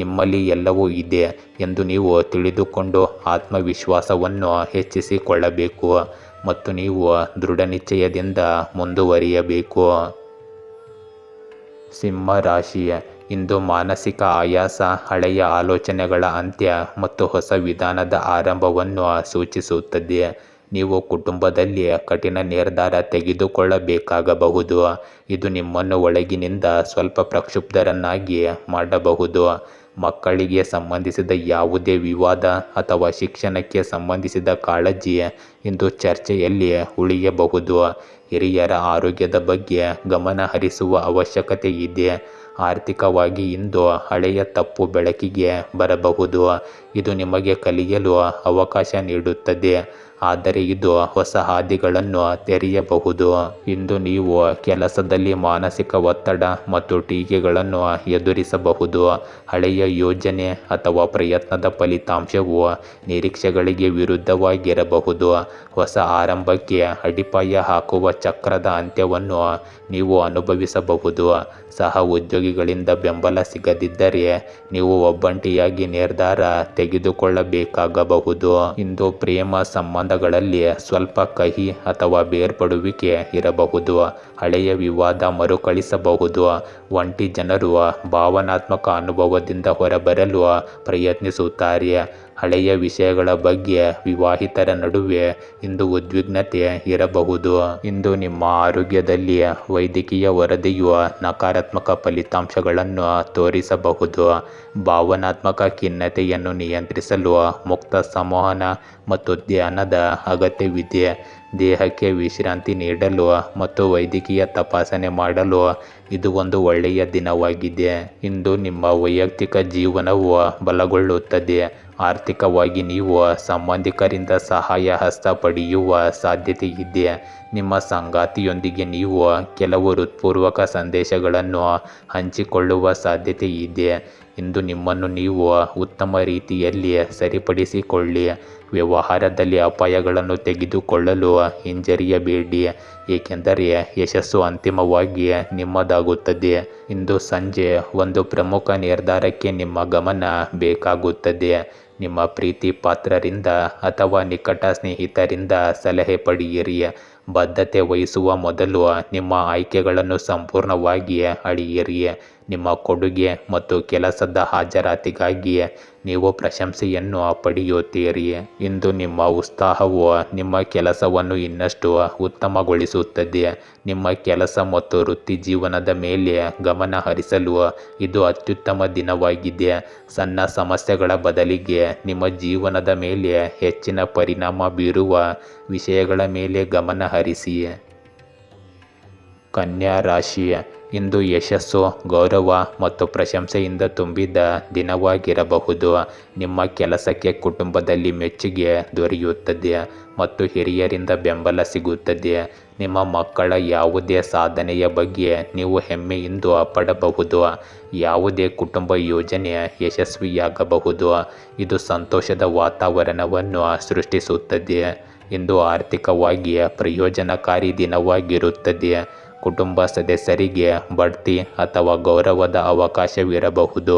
ನಿಮ್ಮಲ್ಲಿ ಎಲ್ಲವೂ ಇದೆ ಎಂದು ನೀವು ತಿಳಿದುಕೊಂಡು ಆತ್ಮವಿಶ್ವಾಸವನ್ನು ಹೆಚ್ಚಿಸಿಕೊಳ್ಳಬೇಕು ಮತ್ತು ನೀವು ದೃಢನಿಶ್ಚಯದಿಂದ ಮುಂದುವರಿಯಬೇಕು. ಸಿಂಹ ರಾಶಿ, ಇಂದು ಮಾನಸಿಕ ಆಯಾಸ ಹಳೆಯ ಆಲೋಚನೆಗಳ ಅಂತ್ಯ ಮತ್ತು ಹೊಸ ವಿಧಾನದ ಆರಂಭವನ್ನು ಸೂಚಿಸುತ್ತದೆ. ನೀವು ಕುಟುಂಬದಲ್ಲಿ ಕಠಿಣ ನಿರ್ಧಾರ ತೆಗೆದುಕೊಳ್ಳಬೇಕಾಗಬಹುದು. ಇದು ನಿಮ್ಮನ್ನು ಒಳಗಿನಿಂದ ಸ್ವಲ್ಪ ಪ್ರಕ್ಷುಬ್ಧರನ್ನಾಗಿ ಮಾಡಬಹುದು. ಮಕ್ಕಳಿಗೆ ಸಂಬಂಧಿಸಿದ ಯಾವುದೇ ವಿವಾದ ಅಥವಾ ಶಿಕ್ಷಣಕ್ಕೆ ಸಂಬಂಧಿಸಿದ ಕಾಳಜಿ ಇಂದು ಚರ್ಚೆಯಲ್ಲಿ ಉಳಿಯಬಹುದು. ಹಿರಿಯರ ಆರೋಗ್ಯದ ಬಗ್ಗೆ ಗಮನ ಹರಿಸುವ ಅವಶ್ಯಕತೆ ಇದೆ. ಆರ್ಥಿಕವಾಗಿ ಇಂದು ಹಳೆಯ ತಪ್ಪು ಬೆಳಕಿಗೆ ಬರಬಹುದು. ಇದು ನಿಮಗೆ ಕಲಿಯಲು ಅವಕಾಶ ನೀಡುತ್ತದೆ, ಆದರೆ ಇದು ಹೊಸ ಹಾದಿಗಳನ್ನು ತೆರೆಯಬಹುದು. ಇಂದು ನೀವು ಕೆಲಸದಲ್ಲಿ ಮಾನಸಿಕ ಒತ್ತಡ ಮತ್ತು ಟೀಕೆಗಳನ್ನು ಎದುರಿಸಬಹುದು. ಹಳೆಯ ಯೋಜನೆ ಅಥವಾ ಪ್ರಯತ್ನದ ಫಲಿತಾಂಶವು ನಿರೀಕ್ಷೆಗಳಿಗೆ ವಿರುದ್ಧವಾಗಿರಬಹುದು. ಹೊಸ ಆರಂಭಕ್ಕೆ ಅಡಿಪಾಯ ಹಾಕುವ ಚಕ್ರದ ಅಂತ್ಯವನ್ನು ನೀವು ಅನುಭವಿಸಬಹುದು. ಸಹ ಉದ್ಯೋಗಿಗಳಿಂದ ಬೆಂಬಲ ಸಿಗದಿದ್ದರೆ ನೀವು ಒಬ್ಬಂಟಿಯಾಗಿ ನಿರ್ಧಾರ ತೆಗೆದುಕೊಳ್ಳಬೇಕಾಗಬಹುದು. ಇಂದು ಪ್ರೇಮ ಸಂಬಂಧಗಳಲ್ಲಿ ಸ್ವಲ್ಪ ಕಹಿ ಅಥವಾ ಬೇರ್ಪಡುವಿಕೆ ಇರಬಹುದು. ಹಳೆಯ ವಿವಾದ ಮರುಕಳಿಸಬಹುದು. ಒಂಟಿ ಜನರು ಭಾವನಾತ್ಮಕ ಅನುಭವದಿಂದ ಹೊರಬರಲು ಪ್ರಯತ್ನಿಸುತ್ತಾರೆ. ಹಳೆಯ ವಿಷಯಗಳ ಬಗ್ಗೆ ವಿವಾಹಿತರ ನಡುವೆ ಇಂದು ಉದ್ವಿಗ್ನತೆ ಇರಬಹುದು. ಇಂದು ನಿಮ್ಮ ಆರೋಗ್ಯದಲ್ಲಿ ವೈದ್ಯಕೀಯ ವರದಿಯು ನಕಾರಾತ್ಮಕ ಫಲಿತಾಂಶಗಳನ್ನು ತೋರಿಸಬಹುದು. ಭಾವನಾತ್ಮಕ ಖಿನ್ನತೆಯನ್ನು ನಿಯಂತ್ರಿಸಲು ಮುಕ್ತ ಸಂವಹನ ಮತ್ತು ಧ್ಯಾನದ ಅಗತ್ಯವಿದೆ. ದೇಹಕ್ಕೆ ವಿಶ್ರಾಂತಿ ನೀಡಲು ಮತ್ತು ವೈದ್ಯಕೀಯ ತಪಾಸಣೆ ಮಾಡಲು ಇದು ಒಂದು ಒಳ್ಳೆಯ ದಿನವಾಗಿದೆ. ಇಂದು ನಿಮ್ಮ ವೈಯಕ್ತಿಕ ಜೀವನವು ಬಲಗೊಳ್ಳುತ್ತದೆ. ಆರ್ಥಿಕವಾಗಿ ನೀವು ಸಂಬಂಧಿಕರಿಂದ ಸಹಾಯ ಹಸ್ತ ಪಡೆಯುವ ಸಾಧ್ಯತೆ ಇದೆ. ನಿಮ್ಮ ಸಂಗಾತಿಯೊಂದಿಗೆ ನೀವು ಕೆಲವು ಹೃತ್ಪೂರ್ವಕ ಸಂದೇಶಗಳನ್ನು ಹಂಚಿಕೊಳ್ಳುವ ಸಾಧ್ಯತೆ ಇದೆ. ಇಂದು ನಿಮ್ಮನ್ನು ನೀವು ಉತ್ತಮ ರೀತಿಯಲ್ಲಿ ಸರಿಪಡಿಸಿಕೊಳ್ಳಿ. ವ್ಯವಹಾರದಲ್ಲಿ ಅಪಾಯಗಳನ್ನು ತೆಗೆದುಕೊಳ್ಳಲು ಹಿಂಜರಿಯಬೇಡಿ, ಏಕೆಂದರೆ ಯಶಸ್ಸು ಅಂತಿಮವಾಗಿ ನಿಮ್ಮದಾಗುತ್ತದೆ. ಇಂದು ಸಂಜೆ ಒಂದು ಪ್ರಮುಖ ನಿರ್ಧಾರಕ್ಕೆ ನಿಮ್ಮ ಗಮನ ಬೇಕಾಗುತ್ತದೆ. ನಿಮ್ಮ ಪ್ರೀತಿ ಪಾತ್ರರಿಂದ ಅಥವಾ ನಿಕಟ ಸ್ನೇಹಿತರಿಂದ ಸಲಹೆ ಪಡೆಯಿರಿ. ಬದ್ಧತೆ ವಹಿಸುವ ಮೊದಲು ನಿಮ್ಮ ಆಯ್ಕೆಗಳನ್ನು ಸಂಪೂರ್ಣವಾಗಿ ಅಳೆಯಿರಿ. ನಿಮ್ಮ ಕೊಡುಗೆ ಮತ್ತು ಕೆಲಸದ ಹಾಜರಾತಿಗಾಗಿ ನೀವು ಪ್ರಶಂಸೆಯನ್ನು ಪಡೆಯುತ್ತೀರಿ. ಇಂದು ನಿಮ್ಮ ಉತ್ಸಾಹವು ನಿಮ್ಮ ಕೆಲಸವನ್ನು ಇನ್ನಷ್ಟು ಉತ್ತಮಗೊಳಿಸುತ್ತದೆ. ನಿಮ್ಮ ಕೆಲಸ ಮತ್ತು ವೃತ್ತಿ ಜೀವನದ ಮೇಲೆ ಗಮನ ಹರಿಸಲು ಇದು ಅತ್ಯುತ್ತಮ ದಿನವಾಗಿದೆ. ಸಣ್ಣ ಸಮಸ್ಯೆಗಳ ಬದಲಿಗೆ ನಿಮ್ಮ ಜೀವನದ ಮೇಲೆ ಹೆಚ್ಚಿನ ಪರಿಣಾಮ ಬೀರುವ ವಿಷಯಗಳ ಮೇಲೆ ಗಮನ ಹರಿಸಿ. ಕನ್ಯಾ ರಾಶಿ, ಇಂದು ಯಶಸ್ಸು, ಗೌರವ ಮತ್ತು ಪ್ರಶಂಸೆಯಿಂದ ತುಂಬಿದ ದಿನವಾಗಿರಬಹುದು. ನಿಮ್ಮ ಕೆಲಸಕ್ಕೆ ಕುಟುಂಬದಲ್ಲಿ ಮೆಚ್ಚುಗೆ ದೊರೆಯುತ್ತದೆ ಮತ್ತು ಹಿರಿಯರಿಂದ ಬೆಂಬಲ ಸಿಗುತ್ತದೆ. ನಿಮ್ಮ ಮಕ್ಕಳ ಯಾವುದೇ ಸಾಧನೆಯ ಬಗ್ಗೆ ನೀವು ಹೆಮ್ಮೆಯಿಂದ ಪಡಬಹುದು. ಯಾವುದೇ ಕುಟುಂಬ ಯೋಜನೆ ಯಶಸ್ವಿಯಾಗಬಹುದು. ಇದು ಸಂತೋಷದ ವಾತಾವರಣವನ್ನು ಸೃಷ್ಟಿಸುತ್ತದೆ. ಇಂದು ಆರ್ಥಿಕವಾಗಿ ಪ್ರಯೋಜನಕಾರಿ ದಿನವಾಗಿರುತ್ತದೆ. ಕುಟುಂಬ ಸದಸ್ಯರಿಗೆ ಬಡ್ತಿ ಅಥವಾ ಗೌರವದ ಅವಕಾಶವಿರಬಹುದು.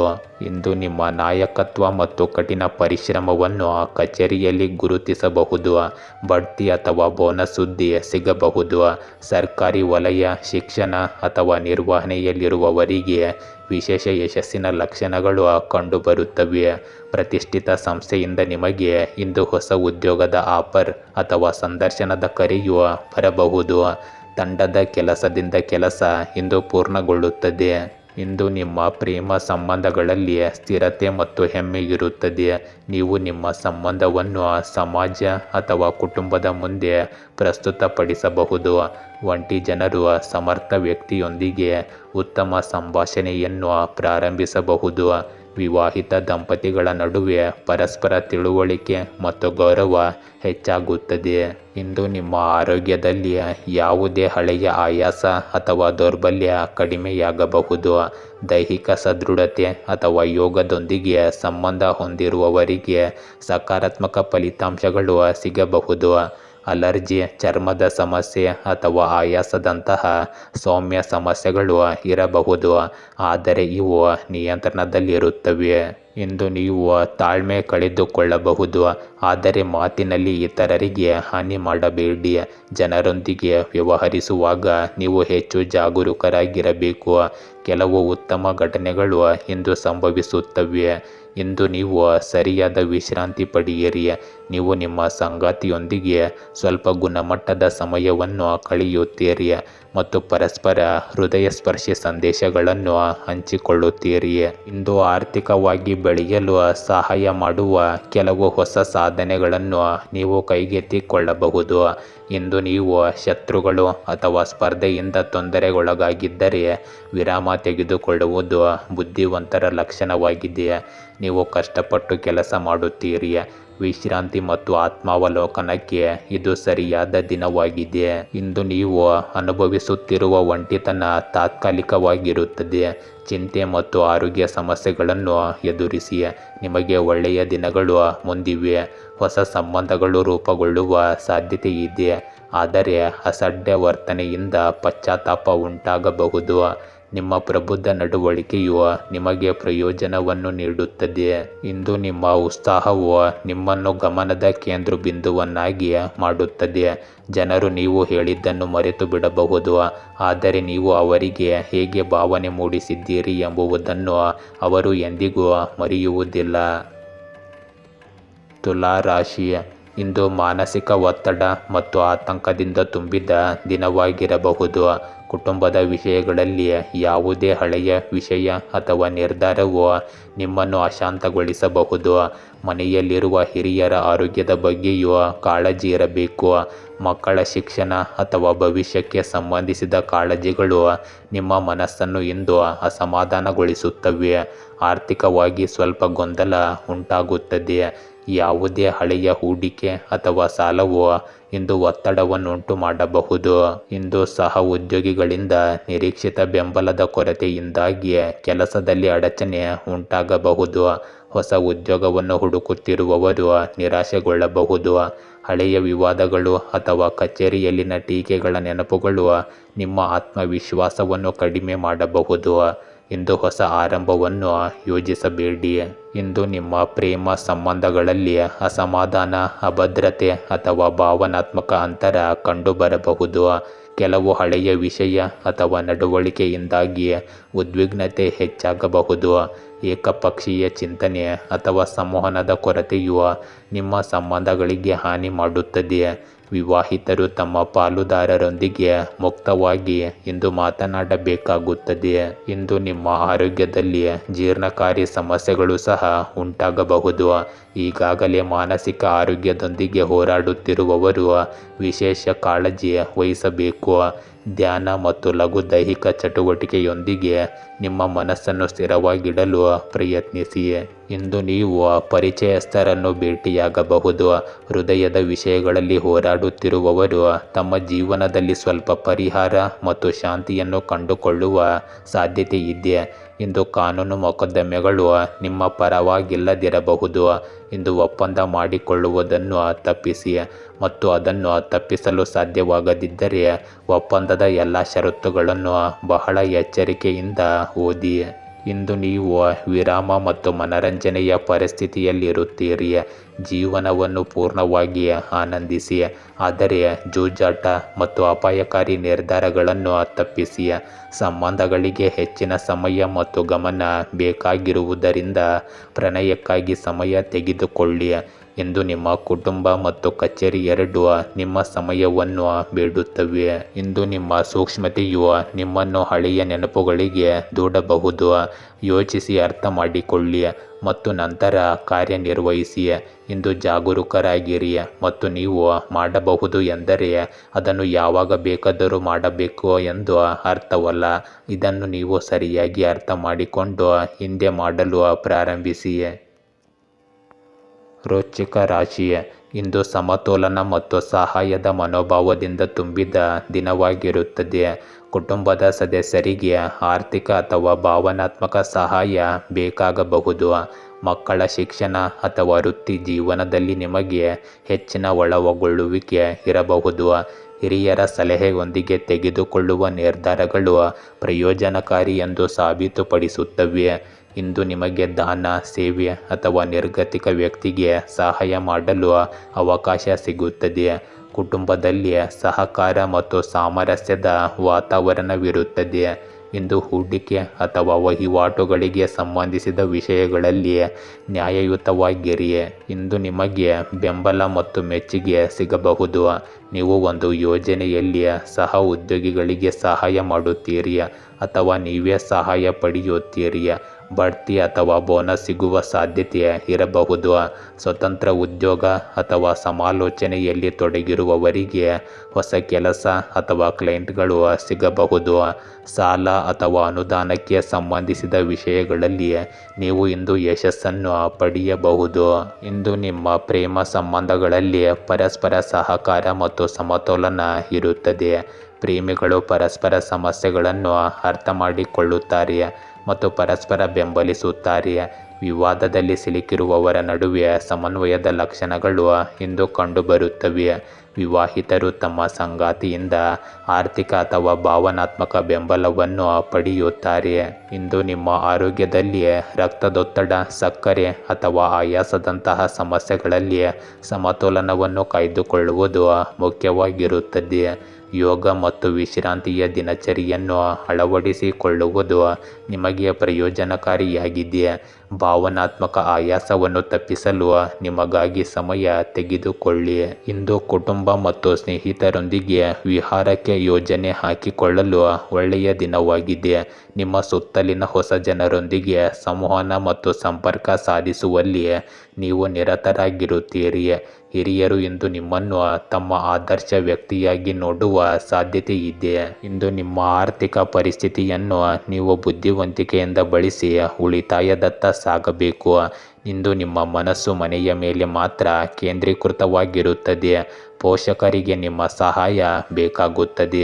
ಇಂದು ನಿಮ್ಮ ನಾಯಕತ್ವ ಮತ್ತು ಕಠಿಣ ಪರಿಶ್ರಮವನ್ನು ಕಚೇರಿಯಲ್ಲಿ ಗುರುತಿಸಬಹುದು. ಬಡ್ತಿ ಅಥವಾ ಬೋನಸ್ ಸುದ್ದಿ ಸಿಗಬಹುದು. ಸರ್ಕಾರಿ ವಲಯ, ಶಿಕ್ಷಣ ಅಥವಾ ನಿರ್ವಹಣೆಯಲ್ಲಿರುವವರಿಗೆ ವಿಶೇಷ ಯಶಸ್ಸಿನ ಲಕ್ಷಣಗಳು ಕಂಡುಬರುತ್ತವೆ. ಪ್ರತಿಷ್ಠಿತ ಸಂಸ್ಥೆಯಿಂದ ನಿಮಗೆ ಇಂದು ಹೊಸ ಉದ್ಯೋಗದ ಆಫರ್ ಅಥವಾ ಸಂದರ್ಶನದ ಕರೆಯು ಬರಬಹುದು. ತಂಡದ ಕೆಲಸದಿಂದ ಕೆಲಸ ಇಂದು ಪೂರ್ಣಗೊಳ್ಳುತ್ತದೆ. ಇಂದು ನಿಮ್ಮ ಪ್ರೇಮ ಸಂಬಂಧಗಳಲ್ಲಿ ಸ್ಥಿರತೆ ಮತ್ತು ಹೆಮ್ಮೆ ಇರುತ್ತದೆ. ನೀವು ನಿಮ್ಮ ಸಂಬಂಧವನ್ನು ಸಮಾಜ ಅಥವಾ ಕುಟುಂಬದ ಮುಂದೆ ಪ್ರಸ್ತುತಪಡಿಸಬಹುದು. ಒಂಟಿ ಜನರು ಸಮರ್ಥ ವ್ಯಕ್ತಿಯೊಂದಿಗೆ ಉತ್ತಮ ಸಂಭಾಷಣೆಯನ್ನು ಪ್ರಾರಂಭಿಸಬಹುದು. ವಿವಾಹಿತ ದಂಪತಿಗಳ ನಡುವೆ ಪರಸ್ಪರ ತಿಳುವಳಿಕೆ ಮತ್ತು ಗೌರವ ಹೆಚ್ಚಾಗುತ್ತದೆ. ಇಂದು ನಿಮ್ಮ ಆರೋಗ್ಯದಲ್ಲಿ ಯಾವುದೇ ಹಳೆಯ ಆಯಾಸ ಅಥವಾ ದೌರ್ಬಲ್ಯ ಕಡಿಮೆಯಾಗಬಹುದು. ದೈಹಿಕ ಸದೃಢತೆ ಅಥವಾ ಯೋಗದೊಂದಿಗೆ ಸಂಬಂಧ ಹೊಂದಿರುವವರಿಗೆ ಸಕಾರಾತ್ಮಕ ಫಲಿತಾಂಶಗಳು ಸಿಗಬಹುದು. ಅಲರ್ಜಿ, ಚರ್ಮದ ಸಮಸ್ಯೆ ಅಥವಾ ಆಯಾಸದಂತಹ ಸೌಮ್ಯ ಸಮಸ್ಯೆಗಳು ಇರಬಹುದು, ಆದರೆ ಇವು ನಿಯಂತ್ರಣದಲ್ಲಿರುತ್ತವೆ. ಇಂದು ನೀವು ತಾಳ್ಮೆ ಕಳೆದುಕೊಳ್ಳಬಹುದು, ಆದರೆ ಮಾತಿನಲ್ಲಿ ಇತರರಿಗೆ ಹಾನಿ ಮಾಡಬೇಡಿ. ಜನರೊಂದಿಗೆ ವ್ಯವಹರಿಸುವಾಗ ನೀವು ಹೆಚ್ಚು ಜಾಗರೂಕರಾಗಿರಬೇಕು. ಕೆಲವು ಉತ್ತಮ ಘಟನೆಗಳು ಇಂದು ಸಂಭವಿಸುತ್ತವೆ. ಇಂದು ನೀವು ಸರಿಯಾದ ವಿಶ್ರಾಂತಿ ಪಡೆಯಿರಿ. ನೀವು ನಿಮ್ಮ ಸಂಗಾತಿಯೊಂದಿಗೆ ಸ್ವಲ್ಪ ಗುಣಮಟ್ಟದ ಸಮಯವನ್ನು ಕಳೆಯುತ್ತೀರಿ ಮತ್ತು ಪರಸ್ಪರ ಹೃದಯಸ್ಪರ್ಶಿ ಸಂದೇಶಗಳನ್ನು ಹಂಚಿಕೊಳ್ಳುತ್ತೀರಿ. ಇಂದು ಆರ್ಥಿಕವಾಗಿ ಬೆಳೆಯಲು ಸಹಾಯ ಮಾಡುವ ಕೆಲವು ಹೊಸ ಸಾಧನೆಗಳನ್ನು ನೀವು ಕೈಗೆತ್ತಿಕೊಳ್ಳಬಹುದು. ಇಂದು ನೀವು ಶತ್ರುಗಳು ಅಥವಾ ಸ್ಪರ್ಧೆಯಿಂದ ತೊಂದರೆಗೊಳಗಾಗಿದ್ದರೆ ವಿರಾಮ ತೆಗೆದುಕೊಳ್ಳುವುದು ಬುದ್ಧಿವಂತರ ಲಕ್ಷಣವಾಗಿದೆ. ನೀವು ಕಷ್ಟಪಟ್ಟು ಕೆಲಸ ಮಾಡುತ್ತೀರಿ ವಿಶ್ರಾಂತಿ ಮತ್ತು ಆತ್ಮಾವಲೋಕನಕ್ಕೆ ಇದು ಸರಿಯಾದ ದಿನವಾಗಿದೆ. ಇಂದು ನೀವು ಅನುಭವಿಸುತ್ತಿರುವ ಒಂಟಿತನ ತಾತ್ಕಾಲಿಕವಾಗಿರುತ್ತದೆ. ಚಿಂತೆ ಮತ್ತು ಆರೋಗ್ಯ ಸಮಸ್ಯೆಗಳನ್ನು ಎದುರಿಸಿ. ನಿಮಗೆ ಒಳ್ಳೆಯ ದಿನಗಳು ಮುಂದಿವೆ. ಹೊಸ ಸಂಬಂಧಗಳು ರೂಪುಗೊಳ್ಳುವ ಸಾಧ್ಯತೆ ಇದೆ, ಆದರೆ ಅಸಡ್ಡೆ ವರ್ತನೆಯಿಂದ ಪಶ್ಚಾತ್ತಾಪ ಉಂಟಾಗಬಹುದು. ನಿಮ್ಮ ಪ್ರಬುದ್ಧ ನಡವಳಿಕೆಯು ನಿಮಗೆ ಪ್ರಯೋಜನವನ್ನು ನೀಡುತ್ತದೆ. ಇಂದು ನಿಮ್ಮ ಉತ್ಸಾಹವು ನಿಮ್ಮನ್ನು ಗಮನದ ಕೇಂದ್ರಬಿಂದುವನ್ನಾಗಿ ಮಾಡುತ್ತದೆ. ಜನರು ನೀವು ಹೇಳಿದ್ದನ್ನು ಮರೆತು ಬಿಡಬಹುದು, ಆದರೆ ನೀವು ಅವರಿಗೆ ಹೇಗೆ ಭಾವನೆ ಮೂಡಿಸಿದ್ದೀರಿ ಎಂಬುದನ್ನು ಅವರು ಎಂದಿಗೂ ಮರೆಯುವುದಿಲ್ಲ. ತುಲಾ ರಾಶಿ, ಇಂದು ಮಾನಸಿಕ ಒತ್ತಡ ಮತ್ತು ಆತಂಕದಿಂದ ತುಂಬಿದ ದಿನವಾಗಿರಬಹುದು. ಕುಟುಂಬದ ವಿಷಯಗಳಲ್ಲಿ ಯಾವುದೇ ಹಳೆಯ ವಿಷಯ ಅಥವಾ ನಿರ್ಧಾರವು ನಿಮ್ಮನ್ನು ಅಶಾಂತಗೊಳಿಸಬಹುದು. ಮನೆಯಲ್ಲಿರುವ ಹಿರಿಯರ ಆರೋಗ್ಯದ ಬಗ್ಗೆಯೂ ಕಾಳಜಿ ಇರಬೇಕು. ಮಕ್ಕಳ ಶಿಕ್ಷಣ ಅಥವಾ ಭವಿಷ್ಯಕ್ಕೆ ಸಂಬಂಧಿಸಿದ ಕಾಳಜಿಗಳು ನಿಮ್ಮ ಮನಸ್ಸನ್ನು ಇಂದು ಅಸಮಾಧಾನಗೊಳಿಸುತ್ತವೆ. ಆರ್ಥಿಕವಾಗಿ ಸ್ವಲ್ಪ ಗೊಂದಲ ಉಂಟಾಗುತ್ತದೆ. ಯಾವುದೇ ಹಳೆಯ ಹೂಡಿಕೆ ಅಥವಾ ಸಾಲವು ಇಂದು ಒತ್ತಡವನ್ನುಂಟು ಮಾಡಬಹುದು. ಇಂದು ಸಹ ಉದ್ಯೋಗಿಗಳಿಂದ ನಿರೀಕ್ಷಿತ ಬೆಂಬಲದ ಕೊರತೆಯಿಂದಾಗಿ ಕೆಲಸದಲ್ಲಿ ಅಡಚಣೆ ಉಂಟಾಗಬಹುದು. ಹೊಸ ಉದ್ಯೋಗವನ್ನು ಹುಡುಕುತ್ತಿರುವವರು ನಿರಾಶೆಗೊಳ್ಳಬಹುದು. ಹಳೆಯ ವಿವಾದಗಳು ಅಥವಾ ಕಚೇರಿಯಲ್ಲಿನ ಟೀಕೆಗಳ ನೆನಪುಗಳು ನಿಮ್ಮ ಆತ್ಮವಿಶ್ವಾಸವನ್ನು ಕಡಿಮೆ ಮಾಡಬಹುದು. ಇಂದು ಹೊಸ ಆರಂಭವನ್ನು ಯೋಜಿಸಬೇಡಿ. ಇಂದು ನಿಮ್ಮ ಪ್ರೇಮ ಸಂಬಂಧಗಳಲ್ಲಿ ಅಸಮಾಧಾನ, ಅಭದ್ರತೆ ಅಥವಾ ಭಾವನಾತ್ಮಕ ಅಂತರ ಕಂಡುಬರಬಹುದು. ಕೆಲವು ಹಳೆಯ ವಿಷಯ ಅಥವಾ ನಡವಳಿಕೆಯಿಂದಾಗಿ ಉದ್ವಿಗ್ನತೆ ಹೆಚ್ಚಾಗಬಹುದು. ಏಕಪಕ್ಷೀಯ ಚಿಂತನೆ ಅಥವಾ ಸಂವಹನದ ಕೊರತೆಯು ನಿಮ್ಮ ಸಂಬಂಧಗಳಿಗೆ ಹಾನಿ ಮಾಡುತ್ತದೆ. ವಿವಾಹಿತರು ತಮ್ಮ ಪಾಲುದಾರರೊಂದಿಗೆ ಮುಕ್ತವಾಗಿ ಇಂದು ಮಾತನಾಡಬೇಕಾಗುತ್ತದೆ. ಇಂದು ನಿಮ್ಮ ಆರೋಗ್ಯದಲ್ಲಿ ಜೀರ್ಣಕಾರಿ ಸಮಸ್ಯೆಗಳು ಸಹ ಉಂಟಾಗಬಹುದು. ಈಗಾಗಲೇ ಮಾನಸಿಕ ಆರೋಗ್ಯದೊಂದಿಗೆ ಹೋರಾಡುತ್ತಿರುವವರು ವಿಶೇಷ ಕಾಳಜಿ ವಹಿಸಬೇಕು. ಧ್ಯಾನ ಮತ್ತು ಲಘು ದೈಹಿಕ ಚಟುವಟಿಕೆಯೊಂದಿಗೆ ನಿಮ್ಮ ಮನಸ್ಸನ್ನು ಸ್ಥಿರವಾಗಿಡಲು ಪ್ರಯತ್ನಿಸಿ. ಇಂದು ನೀವು ಪರಿಚಯಸ್ಥರನ್ನು ಭೇಟಿಯಾಗಬಹುದು. ಹೃದಯದ ವಿಷಯಗಳಲ್ಲಿ ಹೋರಾಡುತ್ತಿರುವವರು ತಮ್ಮ ಜೀವನದಲ್ಲಿ ಸ್ವಲ್ಪ ಪರಿಹಾರ ಮತ್ತು ಶಾಂತಿಯನ್ನು ಕಂಡುಕೊಳ್ಳುವ ಸಾಧ್ಯತೆ ಇದೆ. ಇಂದು ಕಾನೂನು ಮೊಕದ್ದಮೆಗಳು ನಿಮ್ಮ ಪರವಾಗಿಲ್ಲದಿರಬಹುದು. ಇಂದು ಒಪ್ಪಂದ ಮಾಡಿಕೊಳ್ಳುವುದನ್ನು ತಪ್ಪಿಸಿ ಮತ್ತು ಅದನ್ನು ತಪ್ಪಿಸಲು ಸಾಧ್ಯವಾಗದಿದ್ದರೆ ಒಪ್ಪಂದದ ಎಲ್ಲ ಷರತ್ತುಗಳನ್ನು ಬಹಳ ಎಚ್ಚರಿಕೆಯಿಂದ ಓದಿ. ಇಂದು ನೀವು ವಿರಾಮ ಮತ್ತು ಮನರಂಜನೆಯ ಪರಿಸ್ಥಿತಿಯಲ್ಲಿರುತ್ತೀರಿ. ಜೀವನವನ್ನು ಪೂರ್ಣವಾಗಿ ಆನಂದಿಸಿ, ಆದರೆ ಜೂಜಾಟ ಮತ್ತು ಅಪಾಯಕಾರಿ ನಿರ್ಧಾರಗಳನ್ನು ತಪ್ಪಿಸಿ. ಸಂಬಂಧಗಳಿಗೆ ಹೆಚ್ಚಿನ ಸಮಯ ಮತ್ತು ಗಮನ ಬೇಕಾಗಿರುವುದರಿಂದ ಪ್ರಣಯಕ್ಕಾಗಿ ಸಮಯ ತೆಗೆದುಕೊಳ್ಳಿ. ಇಂದು ನಿಮ್ಮ ಕುಟುಂಬ ಮತ್ತು ಕಚೇರಿ ಎರಡೂ ನಿಮ್ಮ ಸಮಯವನ್ನು ಬೇಡುತ್ತವೆ. ಇಂದು ನಿಮ್ಮ ಸೂಕ್ಷ್ಮತೆಯು ನಿಮ್ಮನ್ನು ಹಳೆಯ ನೆನಪುಗಳಿಗೆ ದೂಡಬಹುದು. ಯೋಚಿಸಿ, ಅರ್ಥ ಮಾಡಿಕೊಳ್ಳಿ ಮತ್ತು ನಂತರ ಕಾರ್ಯನಿರ್ವಹಿಸಿ. ಇಂದು ಜಾಗರೂಕರಾಗಿರಿ ಮತ್ತು ನೀವು ಮಾಡಬಹುದು ಎಂದರೆ ಅದನ್ನು ಯಾವಾಗ ಬೇಕಾದರೂ ಮಾಡಬೇಕು ಎಂದು ಅರ್ಥವಲ್ಲ. ಇದನ್ನು ನೀವು ಸರಿಯಾಗಿ ಅರ್ಥ ಮಾಡಿಕೊಂಡು ಹಿಂದೆ ಮಾಡಲು ಪ್ರಾರಂಭಿಸಿ. ವೃಶ್ಚಿಕ ರಾಶಿ, ಇಂದು ಸಮತೋಲನ ಮತ್ತು ಸಹಾಯದ ಮನೋಭಾವದಿಂದ ತುಂಬಿದ ದಿನವಾಗಿರುತ್ತದೆ. ಕುಟುಂಬದ ಸದಸ್ಯರಿಗೆ ಆರ್ಥಿಕ ಅಥವಾ ಭಾವನಾತ್ಮಕ ಸಹಾಯ ಬೇಕಾಗಬಹುದು. ಮಕ್ಕಳ ಶಿಕ್ಷಣ ಅಥವಾ ವೃತ್ತಿ ಜೀವನದಲ್ಲಿ ನಿಮಗೆ ಹೆಚ್ಚಿನ ಒಳಗೊಳ್ಳುವಿಕೆ ಇರಬಹುದು. ಹಿರಿಯರ ಸಲಹೆಯೊಂದಿಗೆ ತೆಗೆದುಕೊಳ್ಳುವ ನಿರ್ಧಾರಗಳು ಪ್ರಯೋಜನಕಾರಿ ಎಂದು ಸಾಬೀತುಪಡಿಸುತ್ತವೆ. ಇಂದು ನಿಮಗೆ ದಾನ, ಸೇವೆ ಅಥವಾ ನಿರ್ಗತಿಕ ವ್ಯಕ್ತಿಗೆ ಸಹಾಯ ಮಾಡಲು ಅವಕಾಶ ಸಿಗುತ್ತದೆ. ಕುಟುಂಬದಲ್ಲಿ ಸಹಕಾರ ಮತ್ತು ಸಾಮರಸ್ಯದ ವಾತಾವರಣವಿರುತ್ತದೆ. ಇಂದು ಹೂಡಿಕೆ ಅಥವಾ ವಹಿವಾಟುಗಳಿಗೆ ಸಂಬಂಧಿಸಿದ ವಿಷಯಗಳಲ್ಲಿ ನ್ಯಾಯಯುತವಾಗಿರಿ. ಇಂದು ನಿಮಗೆ ಬೆಂಬಲ ಮತ್ತು ಮೆಚ್ಚುಗೆ ಸಿಗಬಹುದು. ನೀವು ಒಂದು ಯೋಜನೆಯಲ್ಲಿ ಸಹ ಉದ್ಯೋಗಿಗಳಿಗೆ ಸಹಾಯ ಮಾಡುತ್ತೀರಿ ಅಥವಾ ನೀವೇ ಸಹಾಯ ಪಡೆಯುತ್ತೀರಿ. ಬಡ್ತಿ ಅಥವಾ ಬೋನಸ್ ಸಿಗುವ ಸಾಧ್ಯತೆ ಇರಬಹುದು. ಸ್ವತಂತ್ರ ಉದ್ಯೋಗ ಅಥವಾ ಸಮಾಲೋಚನೆಯಲ್ಲಿ ತೊಡಗಿರುವವರಿಗೆ ಹೊಸ ಕೆಲಸ ಅಥವಾ ಕ್ಲೈಂಟ್ಗಳು ಸಿಗಬಹುದು. ಸಾಲ ಅಥವಾ ಅನುದಾನಕ್ಕೆ ಸಂಬಂಧಿಸಿದ ವಿಷಯಗಳಲ್ಲಿ ನೀವು ಇಂದು ಯಶಸ್ಸನ್ನು ಪಡೆಯಬಹುದು. ಇಂದು ನಿಮ್ಮ ಪ್ರೇಮ ಸಂಬಂಧಗಳಲ್ಲಿ ಪರಸ್ಪರ ಸಹಕಾರ ಮತ್ತು ಸಮತೋಲನ ಇರುತ್ತದೆ. ಪ್ರೇಮಿಗಳು ಪರಸ್ಪರ ಸಮಸ್ಯೆಗಳನ್ನು ಅರ್ಥ ಮಾಡಿಕೊಳ್ಳುತ್ತಾರೆ ಮತ್ತು ಪರಸ್ಪರ ಬೆಂಬಲಿಸುತ್ತಾರೆ. ವಿವಾದದಲ್ಲಿ ಸಿಲುಕಿರುವವರ ನಡುವೆ ಸಮನ್ವಯದ ಲಕ್ಷಣಗಳು ಇಂದು ಕಂಡುಬರುತ್ತವೆ. ವಿವಾಹಿತರು ತಮ್ಮ ಸಂಗಾತಿಯಿಂದ ಆರ್ಥಿಕ ಅಥವಾ ಭಾವನಾತ್ಮಕ ಬೆಂಬಲವನ್ನು ಪಡೆಯುತ್ತಾರೆ. ಇಂದು ನಿಮ್ಮ ಆರೋಗ್ಯದಲ್ಲಿ ರಕ್ತದೊತ್ತಡ, ಸಕ್ಕರೆ ಅಥವಾ ಆಯಾಸದಂತಹ ಸಮಸ್ಯೆಗಳಲ್ಲಿ ಸಮತೋಲನವನ್ನು ಕಾಯ್ದುಕೊಳ್ಳುವುದು ಮುಖ್ಯವಾಗಿರುತ್ತದೆ. ಯೋಗ ಮತ್ತು ವಿಶ್ರಾಂತಿಯ ದಿನಚರಿಯನ್ನು ಅಳವಡಿಸಿಕೊಳ್ಳುವುದು ನಿಮಗೆ ಪ್ರಯೋಜನಕಾರಿಯಾಗಿದೆ. ಭಾವನಾತ್ಮಕ ಆಯಾಸವನ್ನು ತಪ್ಪಿಸಲು ನಿಮಗಾಗಿ ಸಮಯ ತೆಗೆದುಕೊಳ್ಳಿ. ಇಂದು ಕುಟುಂಬ ಮತ್ತು ಸ್ನೇಹಿತರೊಂದಿಗೆ ವಿಹಾರಕ್ಕೆ ಯೋಜನೆ ಹಾಕಿಕೊಳ್ಳಲು ಒಳ್ಳೆಯ ದಿನವಾಗಿದೆ. ನಿಮ್ಮ ಸುತ್ತಲಿನ ಹೊಸ ಜನರೊಂದಿಗೆ ಸಂವಹನ ಮತ್ತು ಸಂಪರ್ಕ ಸಾಧಿಸುವಲ್ಲಿ ನೀವು ನಿರತರಾಗಿರುತ್ತೀರಿ. ಹಿರಿಯರು ಇಂದು ನಿಮ್ಮನ್ನು ತಮ್ಮ ಆದರ್ಶ ವ್ಯಕ್ತಿಯಾಗಿ ನೋಡುವ ಸಾಧ್ಯತೆ ಇದೆ. ಇಂದು ನಿಮ್ಮ ಆರ್ಥಿಕ ಪರಿಸ್ಥಿತಿಯನ್ನು ನೀವು ಬುದ್ಧಿವಂತಿಕೆಯಿಂದ ಬಳಸಿ ಉಳಿತಾಯದತ್ತ ಸಾಗಬೇಕು. ಇಂದು ನಿಮ್ಮ ಮನಸ್ಸು ಮನೆಯ ಮೇಲೆ ಮಾತ್ರ ಕೇಂದ್ರೀಕೃತವಾಗಿರುತ್ತದೆ. ಪೋಷಕರಿಗೆ ನಿಮ್ಮ ಸಹಾಯ ಬೇಕಾಗುತ್ತದೆ.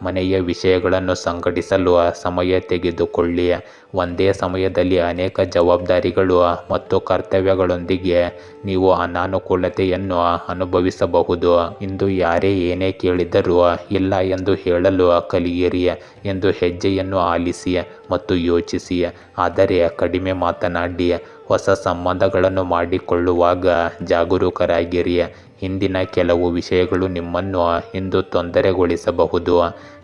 ಮನೆಯ ವಿಷಯಗಳನ್ನು ಸಂಘಟಿಸಲು ಸಮಯ ತೆಗೆದುಕೊಳ್ಳಿ. ಒಂದೇ ಸಮಯದಲ್ಲಿ ಅನೇಕ ಜವಾಬ್ದಾರಿಗಳು ಮತ್ತು ಕರ್ತವ್ಯಗಳೊಂದಿಗೆ ನೀವು ಅನಾನುಕೂಲತೆಯನ್ನು ಅನುಭವಿಸಬಹುದು. ಇಂದು ಯಾರೇ ಏನೇ ಕೇಳಿದರೂ ಇಲ್ಲ ಎಂದು ಹೇಳಲು ಕಲಿಯಿರಿ. ಎಂದು ಹೆಜ್ಜೆಯನ್ನು ಆಲಿಸಿ ಮತ್ತು ಯೋಚಿಸಿ, ಆದರೆ ಕಡಿಮೆ ಮಾತನಾಡಿ. ಹೊಸ ಸಂಬಂಧಗಳನ್ನು ಮಾಡಿಕೊಳ್ಳುವಾಗ ಜಾಗರೂಕರಾಗಿರಿ. ಹಿಂದಿನ ಕೆಲವು ವಿಷಯಗಳು ನಿಮ್ಮನ್ನು ಇಂದು ತೊಂದರೆಗೊಳಿಸಬಹುದು.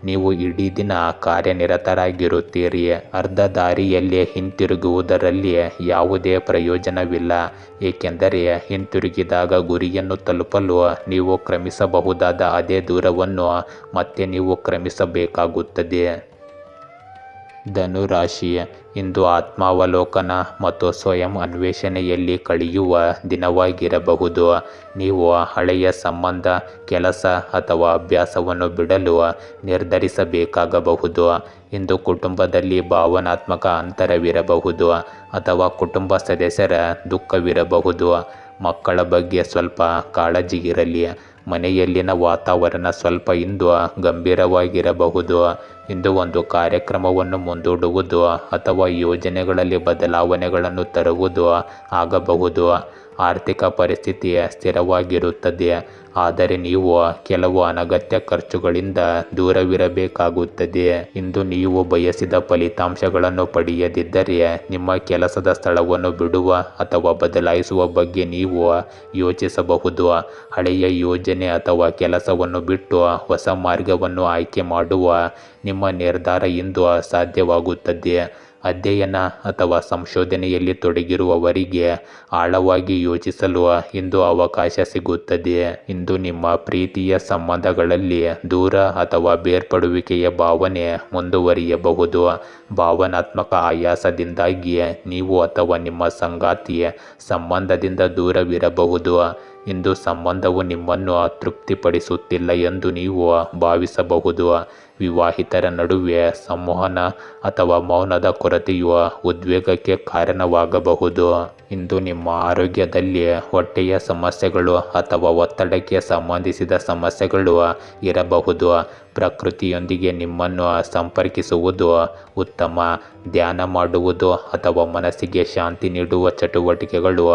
ನೀವು ಇಡೀ ದಿನ ಕಾರ್ಯನಿರತರಾಗಿರುತ್ತೀರಿ. ಅರ್ಧ ದಾರಿಯಲ್ಲೇ ಹಿಂತಿರುಗುವುದರಲ್ಲಿ ಯಾವುದೇ ಪ್ರಯೋಜನವಿಲ್ಲ, ಏಕೆಂದರೆ ಹಿಂತಿರುಗಿದಾಗ ಗುರಿಯನ್ನು ತಲುಪಲು ನೀವು ಕ್ರಮಿಸಬಹುದಾದ ಅದೇ ದೂರವನ್ನು ಮತ್ತೆ ನೀವು ಕ್ರಮಿಸಬೇಕಾಗುತ್ತದೆ. ಧನುರಾಶಿ, ಇಂದು ಆತ್ಮಾವಲೋಕನ ಮತ್ತು ಸ್ವಯಂ ಅನ್ವೇಷಣೆಯಲ್ಲಿ ಕಳೆಯುವ ದಿನವಾಗಿರಬಹುದು. ನೀವು ಹಳೆಯ ಸಂಬಂಧ, ಕೆಲಸ ಅಥವಾ ಅಭ್ಯಾಸವನ್ನು ಬಿಡಲು ನಿರ್ಧರಿಸಬೇಕಾಗಬಹುದು. ಇಂದು ಕುಟುಂಬದಲ್ಲಿ ಭಾವನಾತ್ಮಕ ಅಂತರವಿರಬಹುದು ಅಥವಾ ಕುಟುಂಬ ಸದಸ್ಯರ ದುಃಖವಿರಬಹುದು. ಮಕ್ಕಳ ಬಗ್ಗೆ ಸ್ವಲ್ಪ ಕಾಳಜಿ ಇರಲಿ. ಮನೆಯಲ್ಲಿನ ವಾತಾವರಣ ಸ್ವಲ್ಪ ಇಂದು ಗಂಭೀರವಾಗಿರಬಹುದು. ಇಂದು ಒಂದು ಕಾರ್ಯಕ್ರಮವನ್ನು ಮುಂದೂಡುವುದು ಅಥವಾ ಯೋಜನೆಗಳಲ್ಲಿ ಬದಲಾವಣೆಗಳನ್ನು ತರುವುದು ಆಗಬಹುದು. ಆರ್ಥಿಕ ಪರಿಸ್ಥಿತಿ ಸ್ಥಿರವಾಗಿರುತ್ತದೆ, ಆದರೆ ನೀವು ಕೆಲವು ಅನಗತ್ಯ ಖರ್ಚುಗಳಿಂದ ದೂರವಿರಬೇಕಾಗುತ್ತದೆ. ಇಂದು ನೀವು ಬಯಸಿದ ಫಲಿತಾಂಶಗಳನ್ನು ಪಡೆಯದಿದ್ದರೆ ನಿಮ್ಮ ಕೆಲಸದ ಸ್ಥಳವನ್ನು ಬಿಡುವ ಅಥವಾ ಬದಲಾಯಿಸುವ ಬಗ್ಗೆ ನೀವು ಯೋಚಿಸಬಹುದು. ಹಳೆಯ ಯೋಜನೆ ಅಥವಾ ಕೆಲಸವನ್ನು ಬಿಟ್ಟು ಹೊಸ ಮಾರ್ಗವನ್ನು ಆಯ್ಕೆ ಮಾಡುವ ನಿಮ್ಮ ನಿರ್ಧಾರ ಇಂದು ಸಾಧ್ಯವಾಗುತ್ತದೆ. ಅಧ್ಯಯನ ಅಥವಾ ಸಂಶೋಧನೆಯಲ್ಲಿ ತೊಡಗಿರುವವರಿಗೆ ಆಳವಾಗಿ ಯೋಚಿಸಲು ಇಂದು ಅವಕಾಶ ಸಿಗುತ್ತದೆ. ಇಂದು ನಿಮ್ಮ ಪ್ರೀತಿಯ ಸಂಬಂಧಗಳಲ್ಲಿ ದೂರ ಅಥವಾ ಬೇರ್ಪಡುವಿಕೆಯ ಭಾವನೆ ಮುಂದುವರಿಯಬಹುದು. ಭಾವನಾತ್ಮಕ ಆಯಾಸದಿಂದಾಗಿ ನೀವು ಅಥವಾ ನಿಮ್ಮ ಸಂಗಾತಿ ಸಂಬಂಧದಿಂದ ದೂರವಿರಬಹುದು. ಇಂದು ಸಂಬಂಧವು ನಿಮ್ಮನ್ನು ತೃಪ್ತಿಪಡಿಸುತ್ತಿಲ್ಲ ಎಂದು ನೀವು ಭಾವಿಸಬಹುದು. ವಿವಾಹಿತರ ನಡುವೆ ಸಂವಹನ ಅಥವಾ ಮೌನದ ಕೊರತೆಯು ಉದ್ವೇಗಕ್ಕೆ ಕಾರಣವಾಗಬಹುದು. ಇಂದು ನಿಮ್ಮ ಆರೋಗ್ಯದಲ್ಲಿ ಹೊಟ್ಟೆಯ ಸಮಸ್ಯೆಗಳು ಅಥವಾ ಒತ್ತಡಕ್ಕೆ ಸಂಬಂಧಿಸಿದ ಸಮಸ್ಯೆಗಳು ಇರಬಹುದು. ಪ್ರಕೃತಿಯೊಂದಿಗೆ ನಿಮ್ಮನ್ನು ಸಂಪರ್ಕಿಸುವುದು ಉತ್ತಮ. ಧ್ಯಾನ ಮಾಡುವುದು ಅಥವಾ ಮನಸ್ಸಿಗೆ ಶಾಂತಿ ನೀಡುವ ಚಟುವಟಿಕೆಗಳು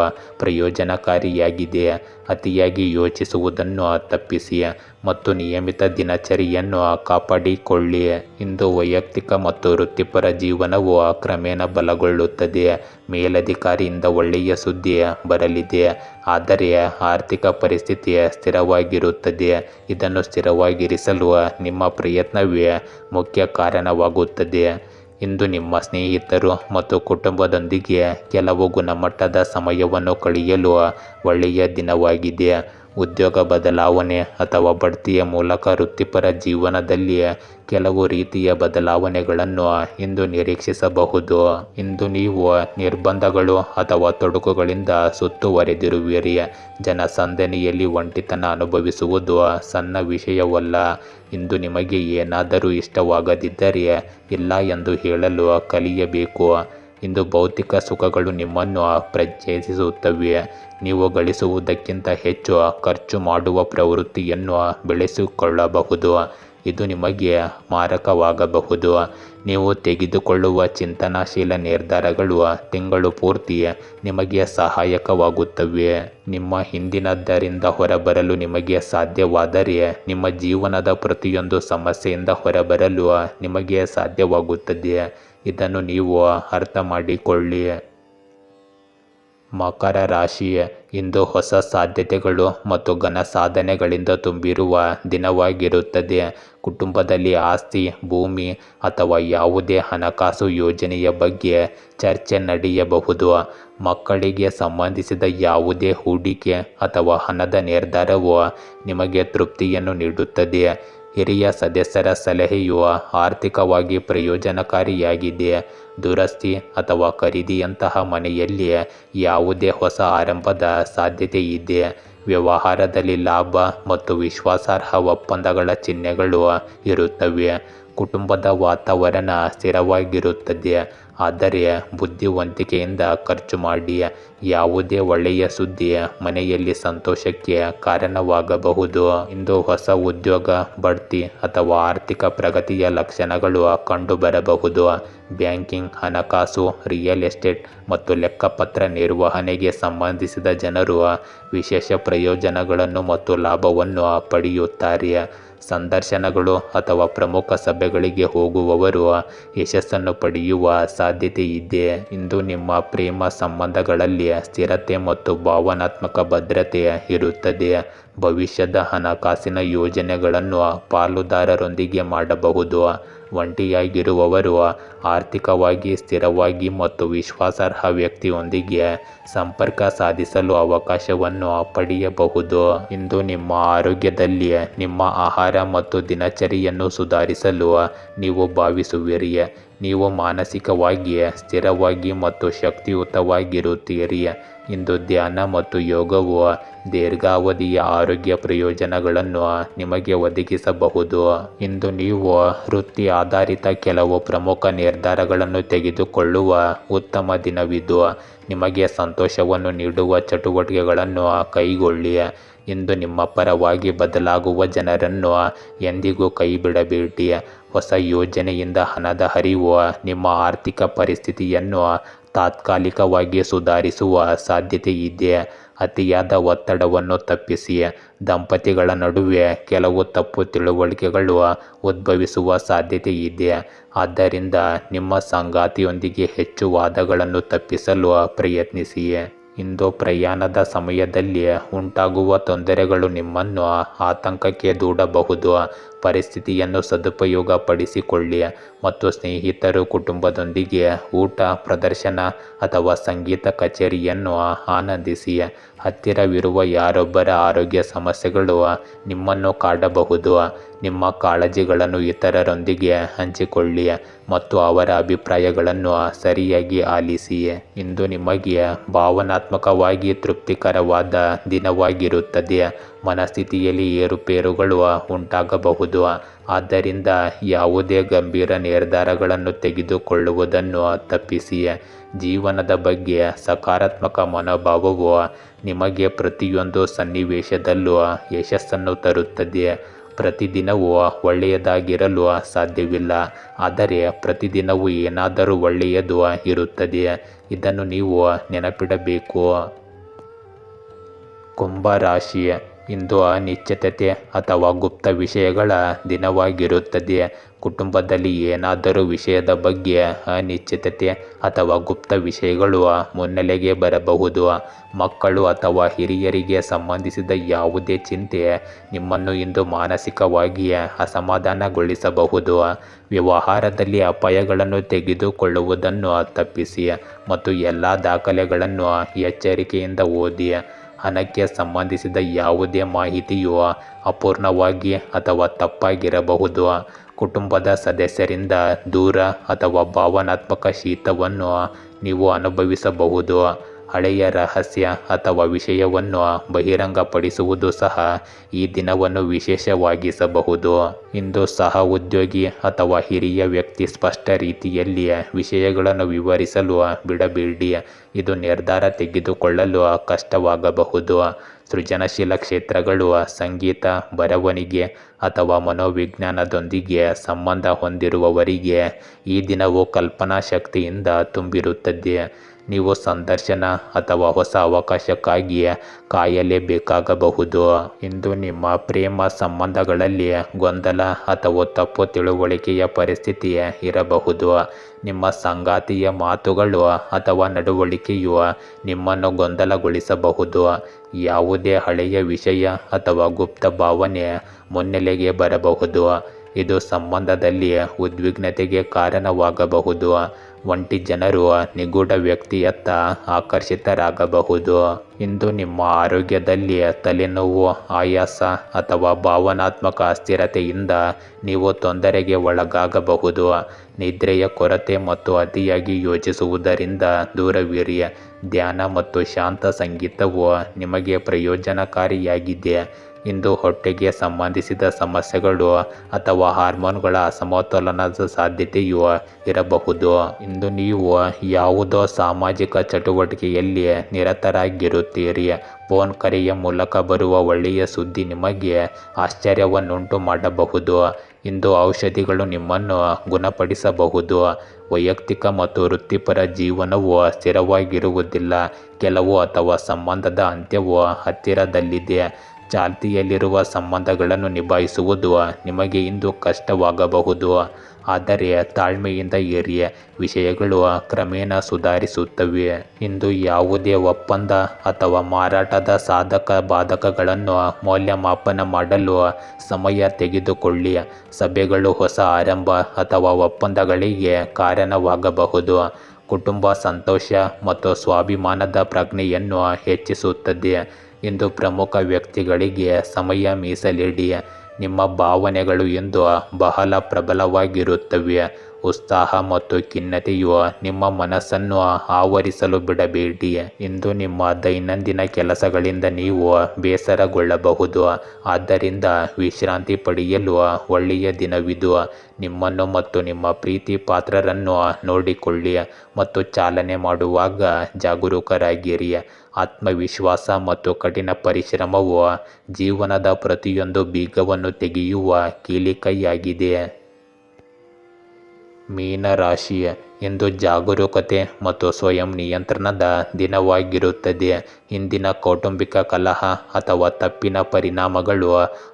ಪ್ರಯೋಜನಕಾರಿಯಾಗಿದೆ. ಅತಿಯಾಗಿ ಯೋಚಿಸುವುದನ್ನು ತಪ್ಪಿಸಿ ಮತ್ತು ನಿಯಮಿತ ದಿನಚರಿಯನ್ನು ಕಾಪಾಡಿಕೊಳ್ಳಿ. ಇಂದು ವೈಯಕ್ತಿಕ ಮತ್ತು ವೃತ್ತಿಪರ ಜೀವನವು ಕ್ರಮೇಣ ಬಲಗೊಳ್ಳುತ್ತದೆ. ಮೇಲಧಿಕಾರಿಯಿಂದ ಒಳ್ಳೆಯ ಸುದ್ದಿ ಬರಲಿದೆ, ಆದರೆ ಆರ್ಥಿಕ ಪರಿಸ್ಥಿತಿ ಸ್ಥಿರವಾಗಿರುತ್ತದೆ. ಇದನ್ನು ಸ್ಥಿರವಾಗಿರಿಸಲು ನಿಮ್ಮ ಪ್ರಯತ್ನವೇ ಮುಖ್ಯ ಕಾರಣವಾಗುತ್ತದೆ. ಇಂದು ನಿಮ್ಮ ಸ್ನೇಹಿತರು ಮತ್ತು ಕುಟುಂಬದೊಂದಿಗೆ ಕೆಲವು ಗುಣಮಟ್ಟದ ಸಮಯವನ್ನು ಕಳೆಯಲು ಒಳ್ಳೆಯ ದಿನವಾಗಿದೆ. ಉದ್ಯೋಗ ಬದಲಾವಣೆ ಅಥವಾ ಬಡ್ತಿಯ ಮೂಲಕ ವೃತ್ತಿಪರ ಜೀವನದಲ್ಲಿ ಕೆಲವು ರೀತಿಯ ಬದಲಾವಣೆಗಳನ್ನು ಇಂದು ನಿರೀಕ್ಷಿಸಬಹುದು. ಇಂದು ನೀವು ನಿರ್ಬಂಧಗಳು ಅಥವಾ ತೊಡಕುಗಳಿಂದ ಸುತ್ತುವರೆದಿರುವಿರಿ. ಜನಸಂದಣಿಯಲ್ಲಿ ಒಂಟಿತನ ಅನುಭವಿಸುವುದು ಸಣ್ಣ ವಿಷಯವಲ್ಲ. ಇಂದು ನಿಮಗೆ ಏನಾದರೂ ಇಷ್ಟವಾಗದಿದ್ದರೆ ಇಲ್ಲ ಎಂದು ಹೇಳಲು ಕಲಿಯಬೇಕು. ಇಂದು ಭೌತಿಕ ಸುಖಗಳು ನಿಮ್ಮನ್ನು ಪ್ರಚೋದಿಸುತ್ತವೆ. ನೀವು ಗಳಿಸುವುದಕ್ಕಿಂತ ಹೆಚ್ಚು ಖರ್ಚು ಮಾಡುವ ಪ್ರವೃತ್ತಿಯನ್ನು ಬೆಳೆಸಿಕೊಳ್ಳಬಹುದು. ಇದು ನಿಮಗೆ ಮಾರಕವಾಗಬಹುದು. ನೀವು ತೆಗೆದುಕೊಳ್ಳುವ ಚಿಂತನಾಶೀಲ ನಿರ್ಧಾರಗಳು ತಿಂಗಳು ಪೂರ್ತಿ ನಿಮಗೆ ಸಹಾಯಕವಾಗುತ್ತವೆ. ನಿಮ್ಮ ಹಿಂದಿನದರಿಂದ ಹೊರಬರಲು ನಿಮಗೆ ಸಾಧ್ಯವಾದರೆ ನಿಮ್ಮ ಜೀವನದ ಪ್ರತಿಯೊಂದು ಸಮಸ್ಯೆಯಿಂದ ಹೊರಬರಲು ನಿಮಗೆ ಸಾಧ್ಯವಾಗುತ್ತದೆ. ಇದನ್ನು ನೀವು ಅರ್ಥ ಮಾಡಿಕೊಳ್ಳಿ. ಮಕರ ರಾಶಿ ಇಂದು ಹೊಸ ಸಾಧ್ಯತೆಗಳು ಮತ್ತು ಘನ ಸಾಧನೆಗಳಿಂದ ತುಂಬಿರುವ ದಿನವಾಗಿರುತ್ತದೆ. ಕುಟುಂಬದಲ್ಲಿ ಆಸ್ತಿ, ಭೂಮಿ ಅಥವಾ ಯಾವುದೇ ಹಣಕಾಸು ಯೋಜನೆಯ ಬಗ್ಗೆ ಚರ್ಚೆ ನಡೆಯಬಹುದು. ಮಕ್ಕಳಿಗೆ ಸಂಬಂಧಿಸಿದ ಯಾವುದೇ ಹೂಡಿಕೆ ಅಥವಾ ಹಣದ ನಿರ್ಧಾರವು ನಿಮಗೆ ತೃಪ್ತಿಯನ್ನು ನೀಡುತ್ತದೆ. ಹಿರಿಯ ಸದಸ್ಯರ ಸಲಹೆಯು ಆರ್ಥಿಕವಾಗಿ ಪ್ರಯೋಜನಕಾರಿಯಾಗಿದೆ. ದುರಸ್ತಿ ಅಥವಾ ಖರೀದಿಯಂತಹ ಮನೆಯಲ್ಲಿ ಯಾವುದೇ ಹೊಸ ಆರಂಭದ ಸಾಧ್ಯತೆ ಇದೆ. ವ್ಯವಹಾರದಲ್ಲಿ ಲಾಭ ಮತ್ತು ವಿಶ್ವಾಸಾರ್ಹ ಒಪ್ಪಂದಗಳ ಚಿಹ್ನೆಗಳು ಇರುತ್ತವೆ. ಕುಟುಂಬದ ವಾತಾವರಣ ಸ್ಥಿರವಾಗಿರುತ್ತದೆ, ಆದರೆ ಬುದ್ಧಿವಂತಿಕೆಯಿಂದ ಖರ್ಚು ಮಾಡಿ. ಯಾವುದೇ ಒಳ್ಳೆಯ ಸುದ್ದಿ ಮನೆಯಲ್ಲಿ ಸಂತೋಷಕ್ಕೆ ಕಾರಣವಾಗಬಹುದು. ಇಂದು ಹೊಸ ಉದ್ಯೋಗ, ಬಡ್ತಿ ಅಥವಾ ಆರ್ಥಿಕ ಪ್ರಗತಿಯ ಲಕ್ಷಣಗಳು ಕಂಡುಬರಬಹುದು. ಬ್ಯಾಂಕಿಂಗ್, ಹಣಕಾಸು, ರಿಯಲ್ ಎಸ್ಟೇಟ್ ಮತ್ತು ಲೆಕ್ಕಪತ್ರ ನಿರ್ವಹಣೆಗೆ ಸಂಬಂಧಿಸಿದ ಜನರು ವಿಶೇಷ ಪ್ರಯೋಜನಗಳನ್ನು ಮತ್ತು ಲಾಭವನ್ನು ಪಡೆಯುತ್ತಾರೆ. ಸಂದರ್ಶನಗಳು ಅಥವಾ ಪ್ರಮುಖ ಸಭೆಗಳಿಗೆ ಹೋಗುವವರು ಯಶಸ್ಸನ್ನು ಪಡೆಯುವ ಸಾಧ್ಯತೆ ಇದೆ. ಇಂದು ನಿಮ್ಮ ಪ್ರೇಮ ಸಂಬಂಧಗಳಲ್ಲಿ ಸ್ಥಿರತೆ ಮತ್ತು ಭಾವನಾತ್ಮಕ ಭದ್ರತೆ ಇರುತ್ತದೆ. ಭವಿಷ್ಯದ ಹಣಕಾಸಿನ ಯೋಜನೆಗಳನ್ನು ಪಾಲುದಾರರೊಂದಿಗೆ ಮಾಡಬಹುದು. ಒಂಟಿಯಾಗಿರುವವರು ಆರ್ಥಿಕವಾಗಿ ಸ್ಥಿರವಾಗಿ ಮತ್ತು ವಿಶ್ವಾಸಾರ್ಹ ವ್ಯಕ್ತಿಯೊಂದಿಗೆ ಸಂಪರ್ಕ ಸಾಧಿಸಲು ಅವಕಾಶವನ್ನು ಪಡೆಯಬಹುದು. ಇಂದು ನಿಮ್ಮ ಆರೋಗ್ಯದಲ್ಲಿ ನಿಮ್ಮ ಆಹಾರ ಮತ್ತು ದಿನಚರಿಯನ್ನು ಸುಧಾರಿಸಲು ನೀವು ಭಾವಿಸುವಿರಿ. ನೀವು ಮಾನಸಿಕವಾಗಿ ಸ್ಥಿರವಾಗಿ ಮತ್ತು ಶಕ್ತಿಯುತವಾಗಿರುತ್ತೀರಿ. ಇಂದು ಧ್ಯಾನ ಮತ್ತು ಯೋಗವು ದೀರ್ಘಾವಧಿಯ ಆರೋಗ್ಯ ಪ್ರಯೋಜನಗಳನ್ನು ನಿಮಗೆ ಒದಗಿಸಬಹುದು. ಇಂದು ನೀವು ವೃತ್ತಿ ಆಧಾರಿತ ಕೆಲವು ಪ್ರಮುಖ ನಿರ್ಧಾರಗಳನ್ನು ತೆಗೆದುಕೊಳ್ಳುವ ಉತ್ತಮ ದಿನವಿದು. ನಿಮಗೆ ಸಂತೋಷವನ್ನು ನೀಡುವ ಚಟುವಟಿಕೆಗಳನ್ನು ಕೈಗೊಳ್ಳಿ. ಇಂದು ನಿಮ್ಮ ಪರವಾಗಿ ಬದಲಾಗುವ ಜನರನ್ನು ಎಂದಿಗೂ ಕೈಬಿಡಬೇಡಿ. ಹೊಸ ಯೋಜನೆಯಿಂದ ಹಣದ ಹರಿವು ನಿಮ್ಮ ಆರ್ಥಿಕ ಪರಿಸ್ಥಿತಿಯನ್ನು ತಾತ್ಕಾಲಿಕವಾಗಿ ಸುಧಾರಿಸುವ ಸಾಧ್ಯತೆ ಇದೆ. ಅತಿಯಾದ ಒತ್ತಡವನ್ನು ತಪ್ಪಿಸಿ. ದಂಪತಿಗಳ ನಡುವೆ ಕೆಲವು ತಪ್ಪು ತಿಳುವಳಿಕೆಗಳು ಉದ್ಭವಿಸುವ ಸಾಧ್ಯತೆ ಇದೆ. ಆದ್ದರಿಂದ ನಿಮ್ಮ ಸಂಗಾತಿಯೊಂದಿಗೆ ಹೆಚ್ಚು ವಾದಗಳನ್ನು ತಪ್ಪಿಸಲು ಪ್ರಯತ್ನಿಸಿ. ಇಂದು ಪ್ರಯಾಣದ ಸಮಯದಲ್ಲಿ ಉಂಟಾಗುವ ತೊಂದರೆಗಳು ನಿಮ್ಮನ್ನು ಆತಂಕಕ್ಕೆ ದೂಡಬಹುದು. ಪರಿಸ್ಥಿತಿಯನ್ನು ಸದುಪಯೋಗಪಡಿಸಿಕೊಳ್ಳಿ ಮತ್ತು ಸ್ನೇಹಿತರು, ಕುಟುಂಬದೊಂದಿಗೆ ಊಟ, ಪ್ರದರ್ಶನ ಅಥವಾ ಸಂಗೀತ ಕಚೇರಿಯನ್ನು ಆನಂದಿಸಿ. ಹತ್ತಿರವಿರುವ ಯಾರೊಬ್ಬರ ಆರೋಗ್ಯ ಸಮಸ್ಯೆಗಳು ನಿಮ್ಮನ್ನು ಕಾಡಬಹುದು. ನಿಮ್ಮ ಕಾಳಜಿಗಳನ್ನು ಇತರರೊಂದಿಗೆ ಹಂಚಿಕೊಳ್ಳಿ ಮತ್ತು ಅವರ ಅಭಿಪ್ರಾಯಗಳನ್ನು ಸರಿಯಾಗಿ ಆಲಿಸಿ. ಇಂದು ನಿಮಗೆ ಭಾವನಾತ್ಮಕವಾಗಿ ತೃಪ್ತಿಕರವಾದ ದಿನವಾಗಿರುತ್ತದೆ. ಮನಸ್ಥಿತಿಯಲ್ಲಿ ಏರುಪೇರುಗಳು ಉಂಟಾಗಬಹುದು. ಆದ್ದರಿಂದ ಯಾವುದೇ ಗಂಭೀರ ನಿರ್ಧಾರಗಳನ್ನು ತೆಗೆದುಕೊಳ್ಳುವುದನ್ನು ತಪ್ಪಿಸಿ. ಜೀವನದ ಬಗ್ಗೆ ಸಕಾರಾತ್ಮಕ ಮನೋಭಾವವು ನಿಮಗೆ ಪ್ರತಿಯೊಂದು ಸನ್ನಿವೇಶದಲ್ಲೂ ಯಶಸ್ಸನ್ನು ತರುತ್ತದೆ. ಪ್ರತಿದಿನವೂ ಒಳ್ಳೆಯದಾಗಿರಲು ಸಾಧ್ಯವಿಲ್ಲ, ಆದರೆ ಪ್ರತಿದಿನವೂ ಏನಾದರೂ ಒಳ್ಳೆಯದು ಇರುತ್ತದೆ. ಇದನ್ನು ನೀವು ನೆನಪಿಡಬೇಕು. ಕುಂಭ ರಾಶಿ ಇಂದು ಅನಿಶ್ಚಿತತೆ ಅಥವಾ ಗುಪ್ತ ವಿಷಯಗಳ ದಿನವಾಗಿರುತ್ತದೆ. ಕುಟುಂಬದಲ್ಲಿ ಏನಾದರೂ ವಿಷಯದ ಬಗ್ಗೆ ಅನಿಶ್ಚಿತತೆ ಅಥವಾ ಗುಪ್ತ ವಿಷಯಗಳು ಮುನ್ನೆಲೆಗೆ ಬರಬಹುದು. ಮಕ್ಕಳು ಅಥವಾ ಹಿರಿಯರಿಗೆ ಸಂಬಂಧಿಸಿದ ಯಾವುದೇ ಚಿಂತೆ ನಿಮ್ಮನ್ನು ಇಂದು ಮಾನಸಿಕವಾಗಿ ಅಸಮಾಧಾನಗೊಳಿಸಬಹುದು. ವ್ಯವಹಾರದಲ್ಲಿ ಅಪಾಯಗಳನ್ನು ತೆಗೆದುಕೊಳ್ಳುವುದನ್ನು ತಪ್ಪಿಸಿ ಮತ್ತು ಎಲ್ಲ ದಾಖಲೆಗಳನ್ನು ಎಚ್ಚರಿಕೆಯಿಂದ ಓದಿ. ಹಣಕ್ಕೆ ಸಂಬಂಧಿಸಿದ ಯಾವುದೇ ಮಾಹಿತಿಯು ಅಪೂರ್ಣವಾಗಿ ಅಥವಾ ತಪ್ಪಾಗಿರಬಹುದು. ಕುಟುಂಬದ ಸದಸ್ಯರಿಂದ ದೂರ ಅಥವಾ ಭಾವನಾತ್ಮಕ ಶೀತವನ್ನು ನೀವು ಅನುಭವಿಸಬಹುದು. ಹಳೆಯ ರಹಸ್ಯ ಅಥವಾ ವಿಷಯವನ್ನು ಬಹಿರಂಗಪಡಿಸುವುದು ಸಹ ಈ ದಿನವನ್ನು ವಿಶೇಷವಾಗಿಸಬಹುದು. ಇಂದು ಸಹ ಉದ್ಯೋಗಿ ಅಥವಾ ಹಿರಿಯ ವ್ಯಕ್ತಿ ಸ್ಪಷ್ಟ ರೀತಿಯಲ್ಲಿ ವಿಷಯಗಳನ್ನು ವಿವರಿಸಲು ಬಿಡಬೇಡಿ. ಇದು ನಿರ್ಧಾರ ತೆಗೆದುಕೊಳ್ಳಲು ಕಷ್ಟವಾಗಬಹುದು. ಸೃಜನಶೀಲ ಕ್ಷೇತ್ರಗಳು, ಸಂಗೀತ, ಬರವಣಿಗೆ ಅಥವಾ ಮನೋವಿಜ್ಞಾನದೊಂದಿಗೆ ಸಂಬಂಧ ಹೊಂದಿರುವವರಿಗೆ ಈ ದಿನವು ಕಲ್ಪನಾ ಶಕ್ತಿಯಿಂದ ತುಂಬಿರುತ್ತದೆ. ನೀವು ಸಂದರ್ಶನ ಅಥವಾ ಹೊಸ ಅವಕಾಶಕ್ಕಾಗಿ ಕಾಯಲೇಬೇಕಾಗಬಹುದು. ಇಂದು ನಿಮ್ಮ ಪ್ರೇಮ ಸಂಬಂಧಗಳಲ್ಲಿ ಗೊಂದಲ ಅಥವಾ ತಪ್ಪು ತಿಳುವಳಿಕೆಯ ಪರಿಸ್ಥಿತಿ ಇರಬಹುದು. ನಿಮ್ಮ ಸಂಗಾತಿಯ ಮಾತುಗಳು ಅಥವಾ ನಡವಳಿಕೆಯು ನಿಮ್ಮನ್ನು ಗೊಂದಲಗೊಳಿಸಬಹುದು. ಯಾವುದೇ ಹಳೆಯ ವಿಷಯ ಅಥವಾ ಗುಪ್ತ ಭಾವನೆ ಮುನ್ನೆಲೆಗೆ ಬರಬಹುದು. ಇದು ಸಂಬಂಧದಲ್ಲಿ ಉದ್ವಿಗ್ನತೆಗೆ ಕಾರಣವಾಗಬಹುದು. ಒಂಟಿ ಜನರು ನಿಗೂಢ ವ್ಯಕ್ತಿಯತ್ತ ಆಕರ್ಷಿತರಾಗಬಹುದು. ಇಂದು ನಿಮ್ಮ ಆರೋಗ್ಯದಲ್ಲಿ ತಲೆನೋವು, ಆಯಾಸ ಅಥವಾ ಭಾವನಾತ್ಮಕ ಅಸ್ಥಿರತೆಯಿಂದ ನೀವು ತೊಂದರೆಗೆ ಒಳಗಾಗಬಹುದು. ನಿದ್ರೆಯ ಕೊರತೆ ಮತ್ತು ಅತಿಯಾಗಿ ಯೋಚಿಸುವುದರಿಂದ ದೂರವಿರಿ. ಧ್ಯಾನ ಮತ್ತು ಶಾಂತ ಸಂಗೀತವು ನಿಮಗೆ ಪ್ರಯೋಜನಕಾರಿಯಾಗಿದೆ. ಇಂದು ಹೊಟ್ಟೆಗೆ ಸಂಬಂಧಿಸಿದ ಸಮಸ್ಯೆಗಳು ಅಥವಾ ಹಾರ್ಮೋನ್ಗಳ ಅಸಮತೋಲನದ ಸಾಧ್ಯತೆಯೂ ಇರಬಹುದು. ಇಂದು ನೀವು ಯಾವುದೋ ಸಾಮಾಜಿಕ ಚಟುವಟಿಕೆಯಲ್ಲಿ ನಿರತರಾಗಿರುತ್ತೀರಿ. ಫೋನ್ ಕರೆಯ ಮೂಲಕ ಬರುವ ಒಳ್ಳೆಯ ಸುದ್ದಿ ನಿಮಗೆ ಆಶ್ಚರ್ಯವನ್ನುಂಟು ಮಾಡಬಹುದು. ಇಂದು ಔಷಧಿಗಳು ನಿಮ್ಮನ್ನು ಗುಣಪಡಿಸಬಹುದು. ವೈಯಕ್ತಿಕ ಮತ್ತು ವೃತ್ತಿಪರ ಜೀವನವು ಸ್ಥಿರವಾಗಿರುವುದಿಲ್ಲ. ಕೆಲವು ಅಥವಾ ಸಂಬಂಧದ ಅಂತ್ಯವು ಹತ್ತಿರದಲ್ಲಿದೆ. ಚಾಲ್ತಿಯಲ್ಲಿರುವ ಸಂಬಂಧಗಳನ್ನು ನಿಭಾಯಿಸುವುದು ನಿಮಗೆ ಇಂದು ಕಷ್ಟವಾಗಬಹುದು. ಆದರೆ ತಾಳ್ಮೆಯಿಂದ ಇರಿ, ವಿಷಯಗಳು ಕ್ರಮೇಣ ಸುಧಾರಿಸುತ್ತವೆ. ಇಂದು ಯಾವುದೇ ಒಪ್ಪಂದ ಅಥವಾ ಮಾರಾಟದ ಸಾಧಕ ಬಾಧಕಗಳನ್ನು ಮೌಲ್ಯಮಾಪನ ಮಾಡಲು ಸಮಯ ತೆಗೆದುಕೊಳ್ಳಿ. ಸಭೆಗಳು ಹೊಸ ಆರಂಭ ಅಥವಾ ಒಪ್ಪಂದಗಳಿಗೆ ಕಾರಣವಾಗಬಹುದು. ಕುಟುಂಬ ಸಂತೋಷ ಮತ್ತು ಸ್ವಾಭಿಮಾನದ ಪ್ರಜ್ಞೆಯನ್ನು ಹೆಚ್ಚಿಸುತ್ತದೆ. ಇಂದು ಪ್ರಮುಖ ವ್ಯಕ್ತಿಗಳಿಗೆ ಸಮಯ ಮೀಸಲಿಡಿ. ನಿಮ್ಮ ಭಾವನೆಗಳು ಇಂದು ಬಹಳ ಪ್ರಬಲವಾಗಿರುತ್ತವೆ. ಉತ್ಸಾಹ ಮತ್ತು ಖಿನ್ನತೆಯು ನಿಮ್ಮ ಮನಸ್ಸನ್ನು ಆವರಿಸಲು ಬಿಡಬೇಡಿ. ಇಂದು ನಿಮ್ಮ ದೈನಂದಿನ ಕೆಲಸಗಳಿಂದ ನೀವು ಬೇಸರಗೊಳ್ಳಬಹುದು. ಆದ್ದರಿಂದ ವಿಶ್ರಾಂತಿ ಪಡೆಯಲು ಒಳ್ಳೆಯ ದಿನವಿದು. ನಿಮ್ಮನ್ನು ಮತ್ತು ನಿಮ್ಮ ಪ್ರೀತಿ ಪಾತ್ರರನ್ನು ನೋಡಿಕೊಳ್ಳಿ ಮತ್ತು ಚಾಲನೆ ಮಾಡುವಾಗ ಜಾಗರೂಕರಾಗಿರಿ. ಆತ್ಮವಿಶ್ವಾಸ ಮತ್ತು ಕಠಿಣ ಪರಿಶ್ರಮವು ಜೀವನದ ಪ್ರತಿಯೊಂದು ಬೀಗವನ್ನು ತೆಗೆಯುವ ಕೀಲಿಕೈಯಾಗಿದೆ. ಮೀನರಾಶಿ, ಇಂದು ಜಾಗರೂಕತೆ ಮತ್ತು ಸ್ವಯಂ ನಿಯಂತ್ರಣದ ದಿನವಾಗಿರುತ್ತದೆ. ಹಿಂದಿನ ಕೌಟುಂಬಿಕ ಕಲಹ ಅಥವಾ ತಪ್ಪಿನ ಪರಿಣಾಮಗಳು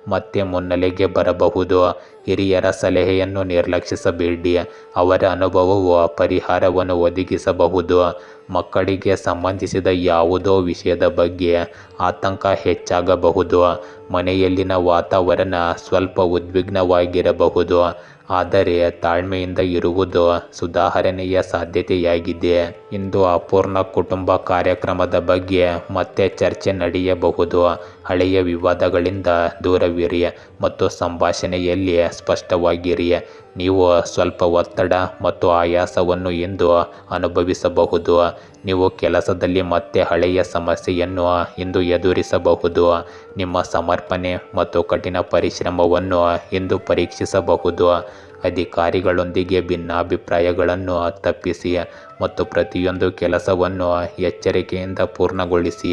ಮತ್ತೆ ಮುನ್ನೆಲೆಗೆ ಬರಬಹುದು. ಹಿರಿಯರ ಸಲಹೆಯನ್ನು ನಿರ್ಲಕ್ಷಿಸಬೇಡಿ. ಅವರ ಅನುಭವವು ಪರಿಹಾರವನ್ನು ಒದಗಿಸಬಹುದು. ಮಕ್ಕಳಿಗೆ ಸಂಬಂಧಿಸಿದ ಯಾವುದೋ ವಿಷಯದ ಬಗ್ಗೆ ಆತಂಕ ಹೆಚ್ಚಾಗಬಹುದು. ಮನೆಯಲ್ಲಿನ ವಾತಾವರಣ ಸ್ವಲ್ಪ ಉದ್ವಿಗ್ನವಾಗಿರಬಹುದು. ಆದರೆ ತಾಳ್ಮೆಯಿಂದ ಇರುವುದು ಸುಧಾರಣೆಯ ಸಾಧ್ಯತೆಯಾಗಿದೆ. ಇಂದು ಅಪೂರ್ಣ ಕುಟುಂಬ ಕಾರ್ಯಕ್ರಮದ ಬಗ್ಗೆ ಮತ್ತೆ ಚರ್ಚೆ ನಡೆಯಬಹುದು. ಹಳೆಯ ವಿವಾದಗಳಿಂದ ದೂರವಿರಿ ಮತ್ತು ಸಂಭಾಷಣೆಯಲ್ಲಿ ಸ್ಪಷ್ಟವಾಗಿರಿ. ನೀವು ಸ್ವಲ್ಪ ಒತ್ತಡ ಮತ್ತು ಆಯಾಸವನ್ನು ಇಂದು ಅನುಭವಿಸಬಹುದು. ನೀವು ಕೆಲಸದಲ್ಲಿ ಮತ್ತೆ ಹಳೆಯ ಸಮಸ್ಯೆಯನ್ನು ಇಂದು ಎದುರಿಸಬಹುದು. ನಿಮ್ಮ ಸಮರ್ಪಣೆ ಮತ್ತು ಕಠಿಣ ಪರಿಶ್ರಮವನ್ನು ಇಂದು ಪರೀಕ್ಷಿಸಬಹುದು. ಅಧಿಕಾರಿಗಳೊಂದಿಗೆ ಭಿನ್ನಾಭಿಪ್ರಾಯಗಳನ್ನು ತಪ್ಪಿಸಿ ಮತ್ತು ಪ್ರತಿಯೊಂದು ಕೆಲಸವನ್ನು ಎಚ್ಚರಿಕೆಯಿಂದ ಪೂರ್ಣಗೊಳಿಸಿ.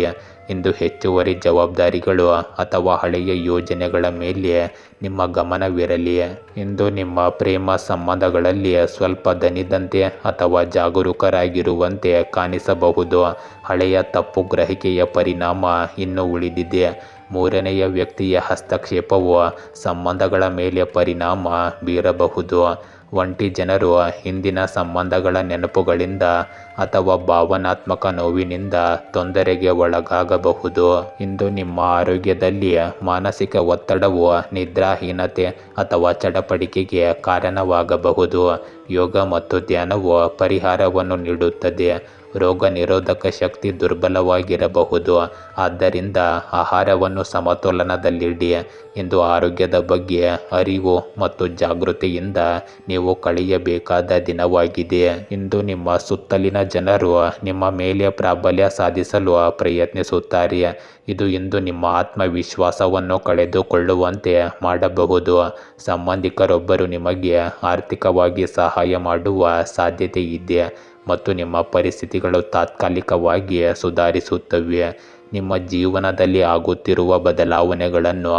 ಇಂದು ಹೆಚ್ಚುವರಿ ಜವಾಬ್ದಾರಿಗಳು ಅಥವಾ ಹಳೆಯ ಯೋಜನೆಗಳ ಮೇಲೆ ನಿಮ್ಮ ಗಮನವಿರಲಿ. ಇಂದು ನಿಮ್ಮ ಪ್ರೇಮ ಸಂಬಂಧಗಳಲ್ಲಿ ಸ್ವಲ್ಪ ದಣಿದಂತೆ ಅಥವಾ ಜಾಗರೂಕರಾಗಿರುವಂತೆ ಕಾಣಿಸಬಹುದು. ಹಳೆಯ ತಪ್ಪು ಗ್ರಹಿಕೆಯ ಪರಿಣಾಮ ಇನ್ನೂ ಉಳಿದಿದೆ. ಮೂರನೆಯ ವ್ಯಕ್ತಿಯ ಹಸ್ತಕ್ಷೇಪವು ಸಂಬಂಧಗಳ ಮೇಲೆ ಪರಿಣಾಮ ಬೀರಬಹುದು. ಒಂಟಿ ಜನರು ಹಿಂದಿನ ಸಂಬಂಧಗಳ ನೆನಪುಗಳಿಂದ ಅಥವಾ ಭಾವನಾತ್ಮಕ ನೋವಿನಿಂದ ತೊಂದರೆಗೆ ಒಳಗಾಗಬಹುದು. ಇಂದು ನಿಮ್ಮ ಆರೋಗ್ಯದಲ್ಲಿ ಮಾನಸಿಕ ಒತ್ತಡವು ನಿದ್ರಾಹೀನತೆ ಅಥವಾ ಚಡಪಡಿಕೆಗೆ ಕಾರಣವಾಗಬಹುದು. ಯೋಗ ಮತ್ತು ಧ್ಯಾನವು ಪರಿಹಾರವನ್ನು ನೀಡುತ್ತದೆ. ರೋಗ ನಿರೋಧಕ ಶಕ್ತಿ ದುರ್ಬಲವಾಗಿರಬಹುದು. ಆದ್ದರಿಂದ ಆಹಾರವನ್ನು ಸಮತೋಲನದಲ್ಲಿಡಿ. ಇಂದು ಆರೋಗ್ಯದ ಬಗ್ಗೆ ಅರಿವು ಮತ್ತು ಜಾಗೃತಿಯಿಂದ ನೀವು ಕಳೆಯಬೇಕಾದ ದಿನವಾಗಿದೆ. ಇಂದು ನಿಮ್ಮ ಸುತ್ತಲಿನ ಜನರು ನಿಮ್ಮ ಮೇಲೆ ಪ್ರಾಬಲ್ಯ ಸಾಧಿಸಲು ಪ್ರಯತ್ನಿಸುತ್ತಾರೆ. ಇದು ಇಂದು ನಿಮ್ಮ ಆತ್ಮವಿಶ್ವಾಸವನ್ನು ಕಳೆದುಕೊಳ್ಳುವಂತೆ ಮಾಡಬಹುದು. ಸಂಬಂಧಿಕರೊಬ್ಬರು ನಿಮಗೆ ಆರ್ಥಿಕವಾಗಿ ಸಹಾಯ ಮಾಡುವ ಸಾಧ್ಯತೆ ಇದೆ ಮತ್ತು ನಿಮ್ಮ ಪರಿಸ್ಥಿತಿಗಳು ತಾತ್ಕಾಲಿಕವಾಗಿ ಸುಧಾರಿಸುತ್ತವೆ. ನಿಮ್ಮ ಜೀವನದಲ್ಲಿ ಆಗುತ್ತಿರುವ ಬದಲಾವಣೆಗಳನ್ನು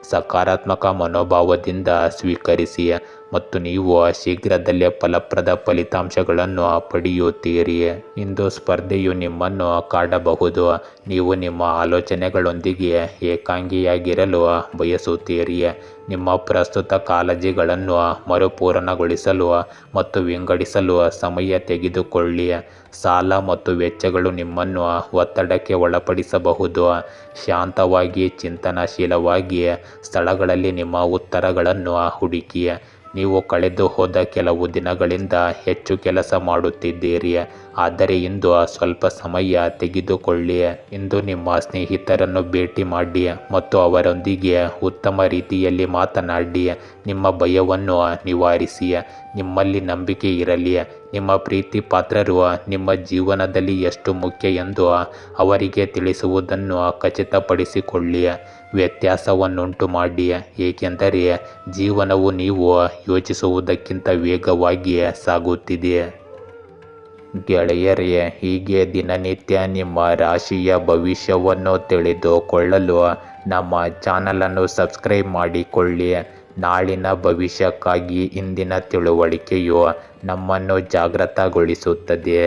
ಸಕಾರಾತ್ಮಕ ಮನೋಭಾವದಿಂದ ಸ್ವೀಕರಿಸಿ ಮತ್ತು ನೀವು ಶೀಘ್ರದಲ್ಲೇ ಫಲಪ್ರದ ಫಲಿತಾಂಶಗಳನ್ನು ಪಡೆಯುತ್ತೀರಿ. ಇಂದು ಸ್ಪರ್ಧೆಯು ನಿಮ್ಮನ್ನು ಕಾಡಬಹುದು. ನೀವು ನಿಮ್ಮ ಆಲೋಚನೆಗಳೊಂದಿಗೆ ಏಕಾಂಗಿಯಾಗಿರಲು ಬಯಸುತ್ತೀರಿ. ನಿಮ್ಮ ಪ್ರಸ್ತುತ ಕಾಳಜಿಗಳನ್ನು ಮರುಪೂರಣಗೊಳಿಸಲು ಮತ್ತು ವಿಂಗಡಿಸಲು ಸಮಯ ತೆಗೆದುಕೊಳ್ಳಿ. ಸಾಲ ಮತ್ತು ವೆಚ್ಚಗಳು ನಿಮ್ಮನ್ನು ಒತ್ತಡಕ್ಕೆ ಒಳಪಡಿಸಬಹುದು. ಶಾಂತವಾಗಿ ಚಿಂತನಶೀಲವಾಗಿ ಸ್ಥಳಗಳಲ್ಲಿ ನಿಮ್ಮ ಉತ್ತರಗಳನ್ನು ಹುಡುಕಿ. ನೀವು ಕಳೆದು ಹೋದ ಕೆಲವು ದಿನಗಳಿಂದ ಹೆಚ್ಚು ಕೆಲಸ ಮಾಡುತ್ತಿದ್ದೀರಿ, ಆದರೆ ಇಂದು ಸ್ವಲ್ಪ ಸಮಯ ತೆಗೆದುಕೊಳ್ಳಿ. ಇಂದು ನಿಮ್ಮ ಸ್ನೇಹಿತರನ್ನು ಭೇಟಿ ಮಾಡಿ ಮತ್ತು ಅವರೊಂದಿಗೆ ಉತ್ತಮ ರೀತಿಯಲ್ಲಿ ಮಾತನಾಡಿ. ನಿಮ್ಮ ಭಯವನ್ನು ನಿವಾರಿಸಿ. ನಿಮ್ಮಲ್ಲಿ ನಂಬಿಕೆ ಇರಲಿ. ನಿಮ್ಮ ಪ್ರೀತಿ ಪಾತ್ರರು ನಿಮ್ಮ ಜೀವನದಲ್ಲಿ ಎಷ್ಟು ಮುಖ್ಯ ಎಂದು ಅವರಿಗೆ ತಿಳಿಸುವುದನ್ನು ಖಚಿತಪಡಿಸಿಕೊಳ್ಳಿ. ವ್ಯತ್ಯಾಸವನ್ನುಂಟು ಮಾಡಿ, ಏಕೆಂದರೆ ಜೀವನವು ನೀವು ಯೋಚಿಸುವುದಕ್ಕಿಂತ ವೇಗವಾಗಿ ಸಾಗುತ್ತಿದೆ. ಗೆಳೆಯರೇ, ಹೀಗೆ ದಿನನಿತ್ಯ ನಿಮ್ಮ ರಾಶಿಯ ಭವಿಷ್ಯವನ್ನು ತಿಳಿದುಕೊಳ್ಳಲು ನಮ್ಮ ಚಾನಲನ್ನು ಸಬ್ಸ್ಕ್ರೈಬ್ ಮಾಡಿಕೊಳ್ಳಿ. ನಾಳಿನ ಭವಿಷ್ಯಕ್ಕಾಗಿ ಇಂದಿನ ತಿಳುವಳಿಕೆಯು ನಮ್ಮನ್ನು ಜಾಗೃತಗೊಳಿಸುತ್ತದೆ.